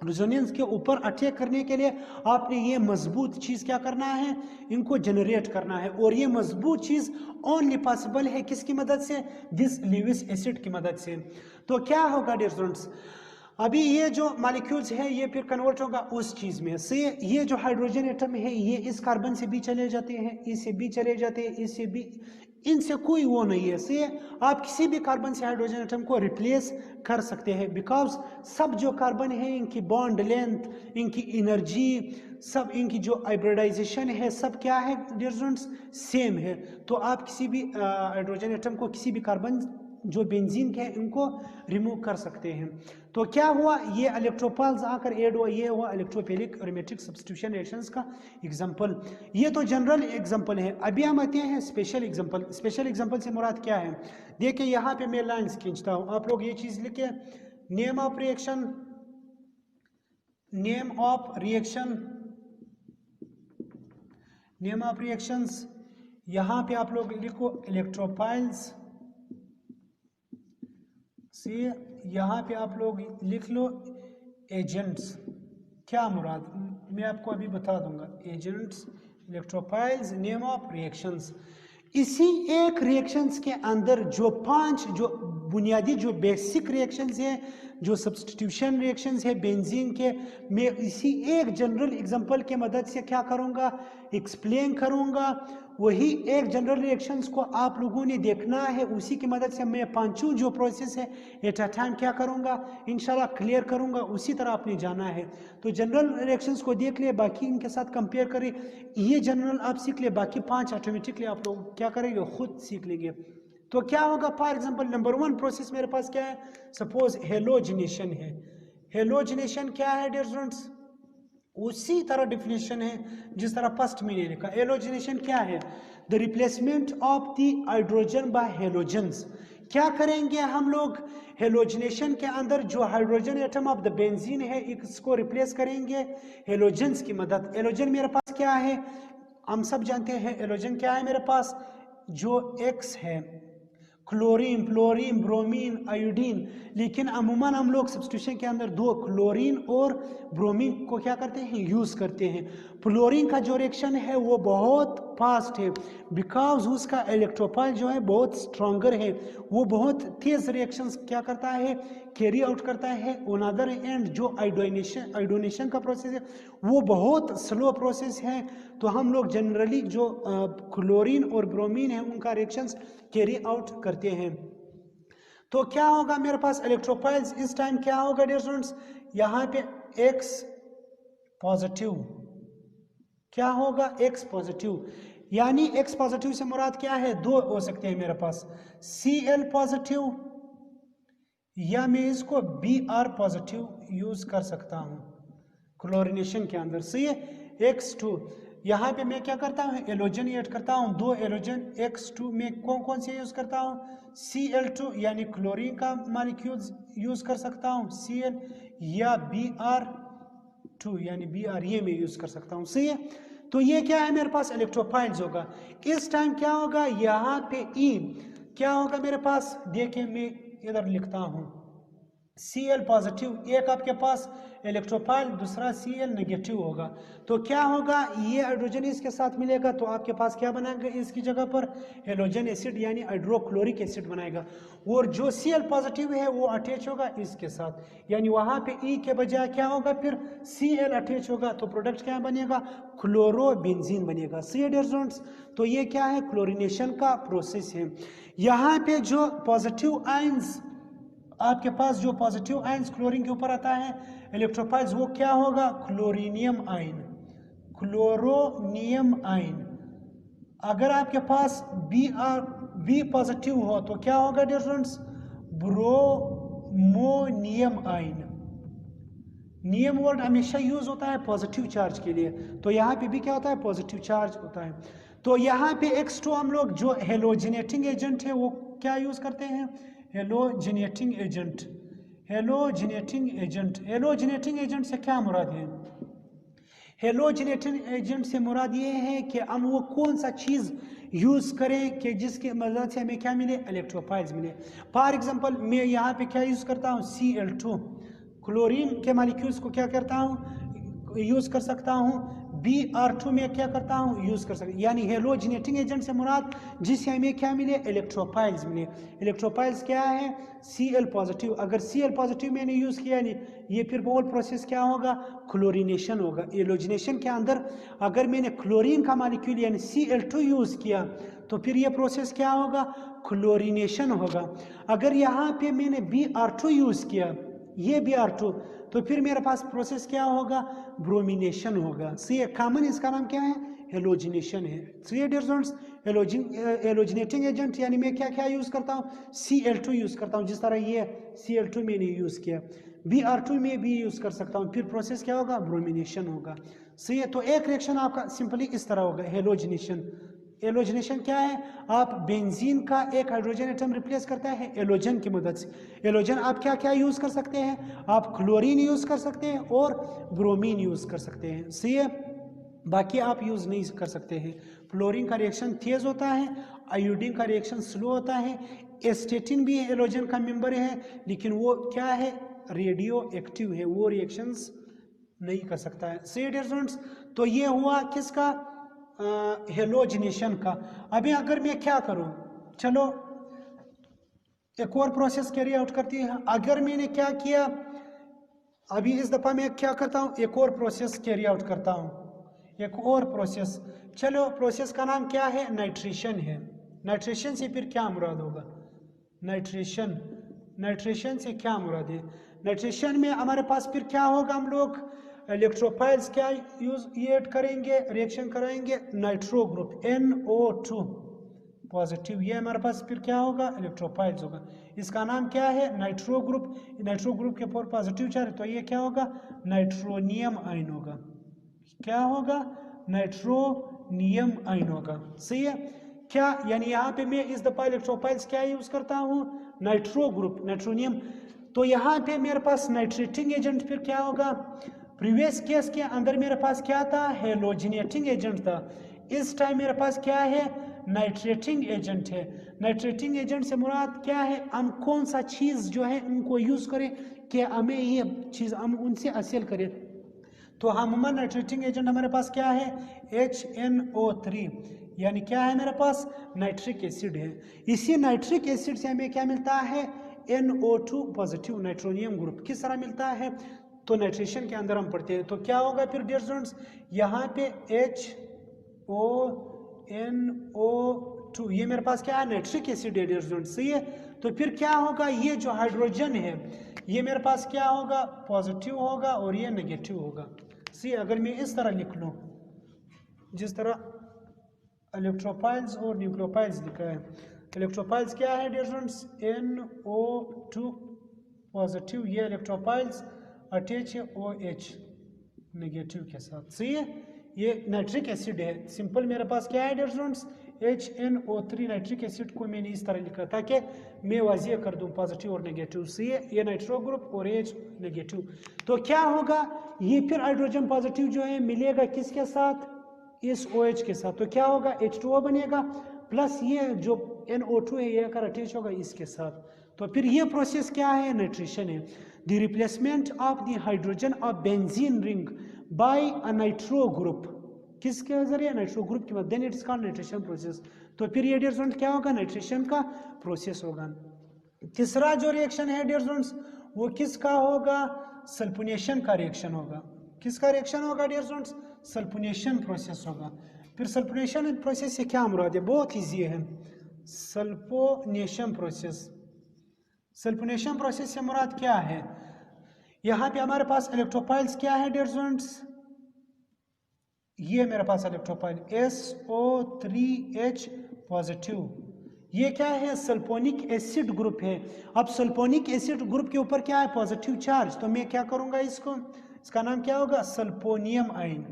Speaker 1: रिजोनेंस के ऊपर अटैक करने के लिए आपने ये मजबूत चीज़ क्या करना है, इनको जनरेट करना है, और ये मजबूत चीज़ ओनली पॉसिबल है किसकी मदद से, दिस लेविस एसिड की मदद से। तो क्या होगा डियर स्टूडेंट्स, अभी ये जो मॉलिक्यूल्स है ये फिर कन्वर्ट होगा उस चीज़ में से, ये जो हाइड्रोजन एटम है ये इस कार्बन से भी चले जाते हैं, इससे भी चले जाते हैं, इससे भी, इनसे कोई वो नहीं है, से आप किसी भी कार्बन से हाइड्रोजन एटम को रिप्लेस कर सकते हैं, बिकॉज सब जो कार्बन है इनकी बॉन्ड लेंथ, इनकी एनर्जी, सब इनकी जो हाइब्रिडाइजेशन है, सब क्या है डियर स्टूडेंट्स, सेम है। तो आप किसी भी हाइड्रोजन एटम को किसी भी कार्बन जो बेंजीन के हैं इनको रिमूव कर सकते हैं। तो क्या हुआ, ये इलेक्ट्रोफाइल्स आकर ऐड हुआ, ये हुआ इलेक्ट्रोफिलिक एरोमेटिक सब्स्टिट्यूशन रिएक्शंस का एग्जांपल। ये तो जनरल एग्जांपल है। अभी हम आते हैं स्पेशल एग्जांपल। स्पेशल एग्जांपल से मुराद क्या है, देखिए यहाँ पे मैं लाइंस खींचता हूँ, आप लोग ये चीज़ लिखे, name of reaction, name of reaction, name of reactions, यहाँ पे आप लोग लिखो इलेक्ट्रोफाइल्स से, यहाँ पे आप लोग लिख लो एजेंट्स। क्या मुराद, मैं आपको अभी बता दूंगा, agents, electrophiles, name of reactions. इसी एक रिएक्शंस के अंदर जो 5 जो बुनियादी जो बेसिक रिएक्शंस है, जो सब्स्टिट्यूशन रिएक्शंस है बेंजीन के, मैं इसी एक जनरल एग्जांपल के मदद से क्या करूँगा, एक्सप्लेन करूँगा। वही एक जनरल रिएक्शंस को आप लोगों ने देखना है, उसी की मदद से मैं 5 जो प्रोसेस है एट अ टाइम क्या करूँगा, इंशाल्लाह क्लियर करूँगा, उसी तरह आपने जाना है। तो जनरल रिएक्शंस को देख ले, बाकी इनके साथ कंपेयर करें, ये जनरल आप सीख ले, बाकी 5 ऑटोमेटिकली आप लोग क्या करेंगे, खुद सीख लेंगे। तो क्या होगा, फॉर एग्जांपल नंबर 1 प्रोसेस मेरे पास क्या है, सपोज हेलोजिनेशन है। हेलोजिनेशन क्या है डियर स्टूडेंट्स, उसी तरह डिफिनेशन है जिस तरह फर्स्ट में लिखा। हेलोजिनेशन क्या है, the replacement of the hydrogen bye halogens. क्या करेंगे हम लोग, हेलोजिनेशन के अंदर जो hydrogen atom of the benzene है इसको रिप्लेस करेंगे हेलोजन्स की मदद। हेलोजन मेरे पास क्या है, हम सब जानते हैं हेलोजन क्या है मेरे पास, जो X है, क्लोरीन, फ्लोरीन, ब्रोमीन, आयोडीन, लेकिन अमूमन हम लोग सब्स्टिट्यूशन के अंदर 2 क्लोरीन और ब्रोमीन को क्या करते हैं, यूज़ करते हैं। फ्लोरीन का जो रिएक्शन है वो बहुत फास्ट है, बिकॉज उसका इलेक्ट्रोफाइल जो है बहुत स्ट्रॉन्गर है, वो बहुत तेज रिएक्शंस क्या करता है, कैरी आउट करता है। ऑन अदर एंड जो आयोडोनेशन का प्रोसेस है वो बहुत स्लो प्रोसेस है। तो हम लोग जनरली जो क्लोरीन और ब्रोमीन है उनका रिएक्शंस कैरी आउट करते हैं। तो क्या होगा मेरे पास इलेक्ट्रोफाइल्स, इस टाइम क्या होगा डियर स्टूडेंट्स, यहाँ पे X पॉजिटिव, क्या होगा X पॉजिटिव, यानी X पॉजिटिव से मुराद क्या है, 2 हो सकते हैं मेरे पास, Cl पॉजिटिव या मैं इसको Br पॉजिटिव यूज कर सकता हूँ क्लोरीनेशन के अंदर। सही है, X2 यहाँ पे मैं क्या करता हूँ, एलोजन ऐड करता हूँ, 2 एलोजन। X2 में कौन कौन से यूज करता हूँ, Cl2 यानी क्लोरीन का मॉलिक्यूल्स यूज कर सकता हूँ, Cl, या Br2 यानी Br, ये मैं यूज कर सकता हूँ। सही है, तो ये क्या है मेरे पास इलेक्ट्रोफाइल्स होगा। इस टाइम क्या होगा, यहाँ पे E क्या होगा मेरे पास, देखिए मैं इधर लिखता हूँ, Cl पॉजिटिव, एक आपके पास इलेक्ट्रोफाइल, दूसरा Cl नेगेटिव होगा। तो क्या होगा, ये हाइड्रोजन इसके साथ मिलेगा तो आपके पास क्या बनाएगा, इसकी जगह पर हेलोजन एसिड यानी हाइड्रोक्लोरिक एसिड बनाएगा, और जो Cl पॉजिटिव है वो अटैच होगा इसके साथ, यानी वहाँ पे E के बजाय क्या होगा, फिर Cl अटैच होगा, तो प्रोडक्ट क्या बनेगा, क्लोरोबेंजीन बनेगा। सी डियर स्टूडेंट्स, तो ये क्या है, क्लोरीनेशन का प्रोसेस है। यहाँ पे जो पॉजिटिव आयंस आपके पास, जो पॉजिटिव आयंस क्लोरीन के ऊपर आता है इलेक्ट्रोफाइल्स, वो क्या होगा, क्लोरीनियम आयन, क्लोरोनियम आयन। अगर आपके पास बी पॉजिटिव हो तो क्या होगा डियर स्टूडेंट्स, ब्रोमोनियम आयन। नियम वर्ड हमेशा यूज होता है पॉजिटिव चार्ज के लिए, तो यहाँ पे भी क्या होता है, पॉजिटिव चार्ज होता है। तो यहाँ पे X2 हम लोग जो हेलोजिनेटिंग एजेंट है वो क्या यूज करते हैं, हेलोजिनेटिंग एजेंट। हेलोजिनेटिंग एजेंट, हेलोजिनेटिंग एजेंट से क्या मुराद है, हेलोजिनेटिंग एजेंट से मुराद ये है कि हम वो कौन सा चीज़ यूज़ करें कि जिसके मदद से हमें क्या मिले, इलेक्ट्रोफाइल्स मिले। फॉर एग्जांपल मैं यहाँ पे क्या यूज़ करता हूँ, Cl2, क्लोरीन के मॉलिक्यूल्स को क्या करता हूँ, यूज़ कर सकता हूँ। Br2 में क्या करता हूँ, यूज़ कर सकता, यानी हेलोजिनेटिंग एजेंट से मुराद जिससे हमें क्या मिले, इलेक्ट्रोफाइल्स मिले। इलेक्ट्रोफाइल्स क्या है, Cl पॉजिटिव। अगर Cl पॉजिटिव मैंने यूज़ किया नहीं, ये फिर बहुत प्रोसेस क्या होगा, क्लोरीनेशन होगा। हेलोजिनेशन के अंदर अगर मैंने क्लोरीन का मॉलिक्यूल यानी Cl2 यूज़ किया तो फिर ये प्रोसेस क्या होगा, क्लोरीनेशन होगा। अगर यहाँ पे मैंने Br2 यूज़ किया, ये Br2, तो फिर मेरे पास प्रोसेस क्या होगा, ब्रोमिनेशन होगा। सी कॉमन इसका नाम क्या है, हेलोजिनेशन है। सी डियर स्टूडेंट्स, हेलोजिनेटिंग एजेंट यानी मैं क्या क्या यूज़ करता हूँ, Cl2 यूज़ करता हूँ। जिस तरह ये Cl2 मैंने यूज़ किया, Br2 में भी यूज़ कर सकता हूँ, फिर प्रोसेस क्या होगा, ब्रोमिनेशन होगा। सही है, तो एक रिएक्शन आपका सिंपली इस तरह होगा, हेलोजिनेशन। एलोजिनेशन क्या है, आप बेंजीन का एक हाइड्रोजन एटम रिप्लेस करता है एलोजन की मदद से। एलोजन आप क्या क्या यूज़ कर सकते हैं, आप क्लोरीन यूज़ कर सकते हैं और ब्रोमीन यूज़ कर सकते हैं। सही है, बाकी आप यूज़ नहीं कर सकते हैं। फ्लोरीन का रिएक्शन तेज़ होता है, आयोडीन का रिएक्शन स्लो होता है। एस्टेटिन भी एलोजन का मेंबर है, लेकिन वो क्या है, रेडियो एक्टिव है, वो रिएक्शंस नहीं कर सकता है। सही डियर स्टूडेंट्स, तो ये हुआ किसका, हेलोजिनेशन का। अभी अगर मैं क्या करूं, चलो एक और प्रोसेस कैरी आउट करती है। अगर मैंने क्या किया, अभी इस दफ़ा मैं क्या करता हूं, एक और प्रोसेस कैरी आउट करता हूं, एक और प्रोसेस। चलो प्रोसेस का नाम क्या है, नाइट्रेशन है। नाइट्रेशन से फिर क्या मुराद होगा, नाइट्रेशन, नाइट्रेशन से क्या मुराद है, नाइट्रेशन में हमारे पास फिर क्या होगा, हम लोग इलेक्ट्रोफाइल्स क्या ऐड करेंगे, रिएक्शन कराएंगे, नाइट्रो ग्रुप NO2 पॉजिटिव, ये हमारे पास फिर क्या होगा, इलेक्ट्रोफाइल्स होगा। इसका नाम क्या है, नाइट्रो ग्रुप। नाइट्रो ग्रुप के ऊपर पॉजिटिव चार्ज, तो ये क्या होगा, नाइट्रोनियम आयन होगा। क्या होगा, नाइट्रोनियम आयन होगा। सही है क्या, यानी यहाँ पे मैं इस दफा इलेक्ट्रोफाइल्स क्या यूज करता हूँ, नाइट्रो ग्रुप, नाइट्रोनियम। तो यहाँ पे मेरे पास नाइट्रेटिंग एजेंट फिर क्या होगा, प्रीवियस केस के अंदर मेरे पास क्या था, हेलोजिनेटिंग एजेंट था। इस टाइम मेरे पास क्या है, नाइट्रेटिंग एजेंट है। नाइट्रेटिंग एजेंट से मुराद क्या है, हम कौन सा चीज़ जो है उनको यूज़ करें कि हमें ये चीज़ हम उनसे हासिल करें। तो अमूमन नाइट्रेटिंग एजेंट हमारे पास क्या है, HNO3, यानी क्या है मेरे पास, नाइट्रिक एसिड है। इसी नाइट्रिक एसिड से हमें क्या मिलता है, NO2 पॉजिटिव नाइट्रोनियम ग्रुप। किस तरह मिलता है, तो नाइट्रेशन के अंदर हम पढ़ते हैं। तो क्या होगा फिर डियर स्टूडेंट्स, यहाँ पे HONO2, ये मेरे पास क्या है, नाइट्रिक एसिड है डियर स्टूडेंट्स। सही है, तो फिर क्या होगा, ये जो हाइड्रोजन है ये मेरे पास क्या होगा, पॉजिटिव होगा और ये नेगेटिव होगा। सी अगर मैं इस तरह लिख लूँ, जिस तरह इलेक्ट्रोफाइल्स और न्यूक्लियोफाइल्स लिखा है, इलेक्ट्रोफाइल्स क्या है डियर स्टूडेंट्स, NO2 पॉजिटिव, ये इलेक्ट्रोफाइल्स अटैच है OH नेगेटिव के साथ। सही है, ये नाइट्रिक एसिड है। सिंपल मेरे पास क्या है dear students, HNO3 nitric acid को मैंने इस तरह लिखा ताकि मैं वाजिया कर दूं पॉजिटिव और नेगेटिव। सी है, ये नाइट्रो ग्रुप और H नेगेटिव। तो क्या होगा, ये फिर हाइड्रोजन पॉजिटिव जो है मिलेगा किसके साथ, इस OH के साथ। तो क्या होगा, H2O बनेगा, प्लस ये जो NO2 है ये अगर अटैच होगा इसके साथ। तो फिर ये प्रोसेस क्या है, नाइट्रेशन है। The replacement of the hydrogen of benzene ring by a nitro group, किसके जरिए, नाइट्रो ग्रुप के बाद, then it's called nitration process. तो फिर ये डियर स्टूडेंट क्या होगा, नाइट्रेशन का प्रोसेस होगा। तीसरा जो रिएक्शन है डियर स्टूडेंट्स, वो किसका होगा, सल्फोनेशन का रिएक्शन होगा। किसका रिएक्शन होगा डियर स्टूडेंट्स, सल्फोनेशन प्रोसेस होगा। फिर सल्फोनेशन प्रोसेस से क्या मुराद है, बहुत ईजी है। सल्फोनेशन प्रोसेस, सल्फोनेशन प्रोसेस से मुराद क्या है, यहाँ पे हमारे पास इलेक्ट्रोफाइल्स क्या है डियर स्टूडेंट्स, ये मेरे पास इलेक्ट्रोफाइल SO3H पॉजिटिव, ये क्या है? सल्फोनिक एसिड ग्रुप है। अब सल्फोनिक एसिड ग्रुप के ऊपर क्या है? Positive charge. तो मैं क्या करूंगा इसको, इसका नाम क्या होगा? सल्फोनियम आयन।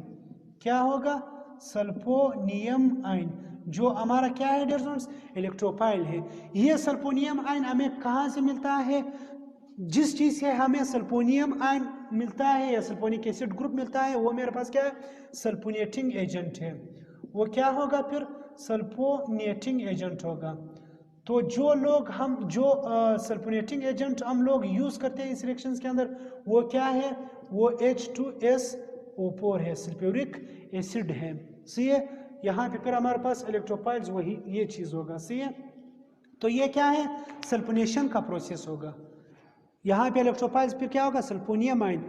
Speaker 1: क्या होगा? सल्फोनियम आयन, जो हमारा क्या है डियर स्टूडेंट्स? इलेक्ट्रोफाइल है। ये सल्फोनियम आयन हमें कहाँ से मिलता है? जिस चीज से हमें सल्फोनियम आयन मिलता है या सल्फोनिक एसिड ग्रुप मिलता है, वो मेरे पास क्या है? सल्फोनेटिंग एजेंट है। वो क्या होगा फिर? सल्फोनेटिंग एजेंट होगा। तो जो लोग हम जो सल्फोनेटिंग एजेंट हम लोग यूज करते हैं इस रिएक्शंस के अंदर, वो क्या है? वो H2SO4 है, सल्फ्यूरिक एसिड है। सही है। यहाँ पे फिर हमारे पास इलेक्ट्रोफाइल्स वही ये चीज होगा। सही है। तो ये क्या है? सल्फोनेशन का प्रोसेस होगा। यहाँ पे इलेक्ट्रोफाइल्स फिर क्या होगा? सल्फोनियम आयन।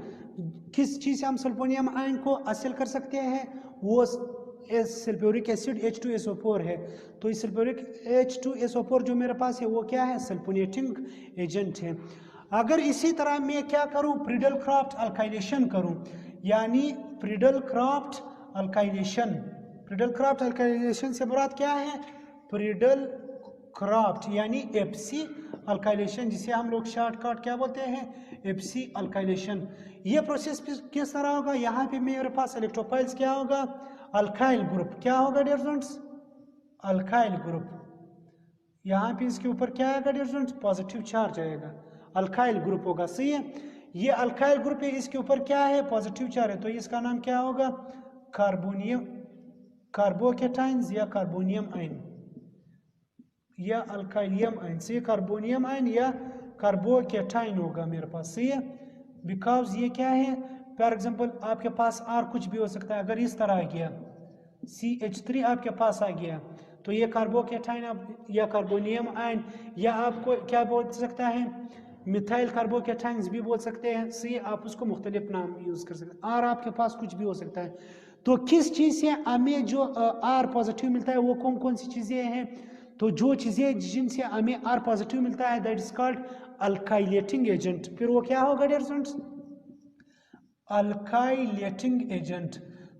Speaker 1: किस चीज से हम सल्फोनियम आयन को हासिल कर सकते हैं? वो सल्फ्यूरिक एसिड H2SO4 है। तो इस सल्फ्यूरिक H2SO4 जो मेरे पास है वो क्या है? सल्फोनेटिंग एजेंट है। अगर इसी तरह मैं क्या करूं? प्रिडल क्राफ्ट अल्काइलेशन करूं, यानी प्रिडल क्राफ्ट अल्काइलेशन। प्रिडल क्राफ्ट अल्काइलेशन से मुराद क्या है? प्रिडल क्राफ्ट यानी FC अल्काइलेशन, जिसे हम लोग शॉर्टकट क्या बोलते हैं? FC alkylation. ये प्रोसेस किस तरह होगा? यहाँ पे मेरे पास इलेक्ट्रोफाइल्स क्या होगा? Alkyl group. क्या होगा डियर स्टूडेंट्स? Alkyl group. यहाँ पे इसके ऊपर क्या आएगा डियर स्टूडेंट्स? पॉजिटिव चार्ज आएगा, अल्काइल ग्रुप होगा। सही है। ये अल्काइल ग्रुप है, इसके ऊपर क्या है? पॉजिटिव चार्ज है। तो इसका नाम क्या होगा? कार्बोनियम, कार्बोकेटाइंस या कार्बोनियम आयन या अल्काइलियम आयन। सही, कार्बोनियम आयन या कार्बोकेटाइन होगा मेरे पास। सही है। बिकॉज ये क्या है? फॉर एग्जांपल आपके पास और कुछ भी हो सकता है। अगर इस तरह आ गया CH3 आपके पास आ गया, तो ये कार्बोकेटाइन या कार्बोनियम आयन, या आपको क्या बोल सकता है? मिथाइल कार्बोकेटाइंस भी बोल सकते हैं। सही, आप उसको मुख्तलिफ नाम यूज कर सकते हैं। और आपके पास कुछ भी हो सकता है। तो किस चीज से हमें जो R पॉजिटिव मिलता है वो कौन कौन सी चीजें हैं? तो जो चीजें जिनसे हमें R पॉजिटिव मिलता है that is called alkylating agent. फिर वो क्या होगा डियर स्टूडेंट्स? Alkylating agent.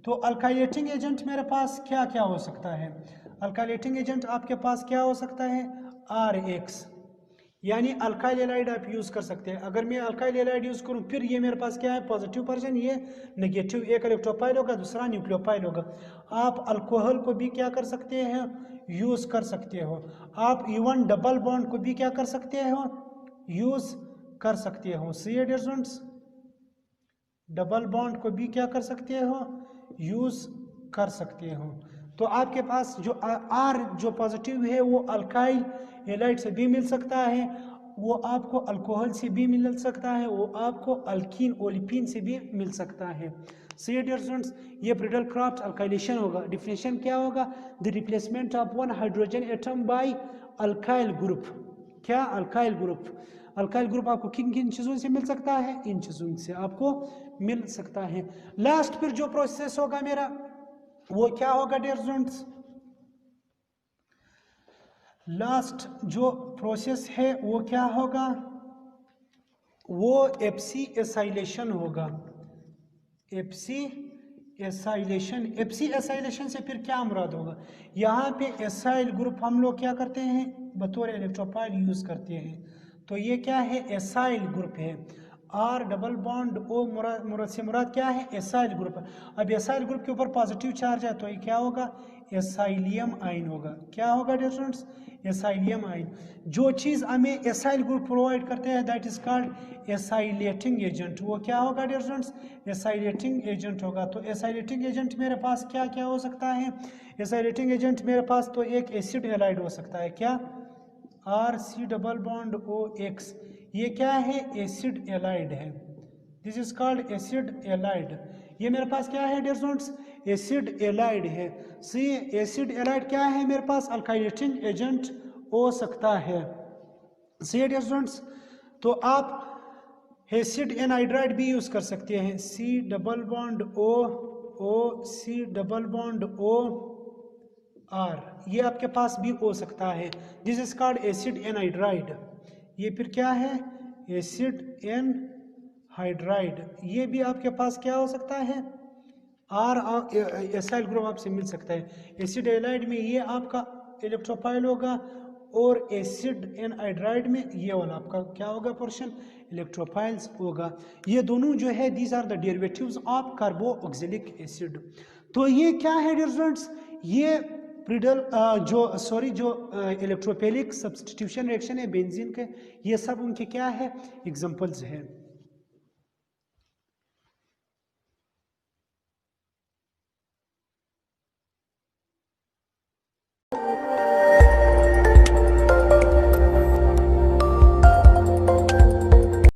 Speaker 1: तो अल्काइलेटिंग एजेंट मेरे पास क्या क्या हो सकता है? अल्काइलेटिंग एजेंट आपके पास क्या हो सकता है? RH, यानी अल्काइल एलाइड आप यूज कर सकते हैं। अगर मैं अल्काइल एलाइड यूज करूं, फिर ये मेरे पास क्या है? पॉजिटिव पर्सन, ये नेगेटिव। एक इलेक्ट्रोफाइल होगा, दूसरा न्यूक्लियोफाइल होगा। आप अल्कोहल को भी क्या कर सकते हैं? यूज कर सकते हो। आप इवन डबल बॉन्ड को भी क्या कर सकते हो? यूज कर सकते हो। सी डियर स्टूडेंट्स, डबल बॉन्ड को भी क्या कर सकते हो? यूज कर सकते हो। तो आपके पास जो R जो पॉजिटिव है वो अल्काइल एलाइड से भी मिल सकता है, वो आपको अल्कोहल से भी मिल सकता है, वो आपको अल्कीन ओलिफिन से भी मिल सकता है। सी डियर स्टूडेंट्स, ये प्रिडल क्राफ्ट अल्काइलेशन होगा। डिफिनेशन क्या होगा? The replacement of one hydrogen atom by alkyl group. क्या? Alkyl group. अल्काइल ग्रुप आपको किन किन चीजों से मिल सकता है? इन चीजों से आपको मिल सकता है। लास्ट फिर जो प्रोसेस होगा मेरा वो क्या होगा डियर स्टूडेंट्स? लास्ट जो प्रोसेस है वो क्या होगा? वो FC एसाइलेशन होगा। FC acylation. FC एसाइलेशन से फिर क्या मुराद होगा? यहाँ पे एसाइल ग्रुप हम लोग क्या करते हैं? बतौर इलेक्ट्रोफाइल यूज करते हैं। तो ये क्या है? एसाइल ग्रुप है। R डबल बॉन्ड O मुराद से मुराद क्या है? Acyl group. अब एसाइल ग्रुप के ऊपर पॉजिटिव चार्ज है, तो ये क्या होगा? एसाइलियम आयन होगा। क्या होगा डियर स्टूडेंट्स? Acylium ion. जो चीज हमें एसाइल ग्रुप प्रोवाइड करते हैं दैट इज कॉल्ड एसाइलेटिंग एजेंट। वो क्या होगा डियर स्टूडेंट्स? एसाइलेटिंग एजेंट होगा। तो एसाइलेटिंग एजेंट मेरे पास क्या क्या हो सकता है? एसाइलेटिंग एजेंट मेरे पास तो एक एसिड एलाइड हो सकता है। क्या? RC डबल बॉन्ड OX, ये क्या है? एसिड एलाइड है। This is called acid allied. ये मेरे पास क्या है डियर स्टूडेंट्स? एसिड एलाइड है। सी, एसिड एलाइड क्या है मेरे पास? अल्काइलेटिंग एजेंट हो सकता है। सी डियर स्टूडेंट्स, तो आप एसिड एनहाइड्राइड भी यूज कर सकते हैं। C double bond O C double bond O R, ये आपके पास भी हो सकता है। This is called acid anhydride. ये फिर क्या है? Acid anhydride. ये भी आपके पास क्या हो सकता है? आर एसाइल ग्रुप आपसे मिल सकता है। एसिड एलाइड में ये आपका इलेक्ट्रोफाइल होगा और एसिड एनहाइड्राइड में ये वाला आपका क्या होगा पोर्शन, इलेक्ट्रोफाइल्स होगा। ये दोनों जो है these are the derivatives of carboxylic acid. तो ये क्या है डियर स्टूडेंट्स, ये प्रिडल जो इलेक्ट्रोफिलिक सब्स्टिट्यूशन रिएक्शन है बेंजीन के, ये सब उनके क्या है एग्जांपल्स है।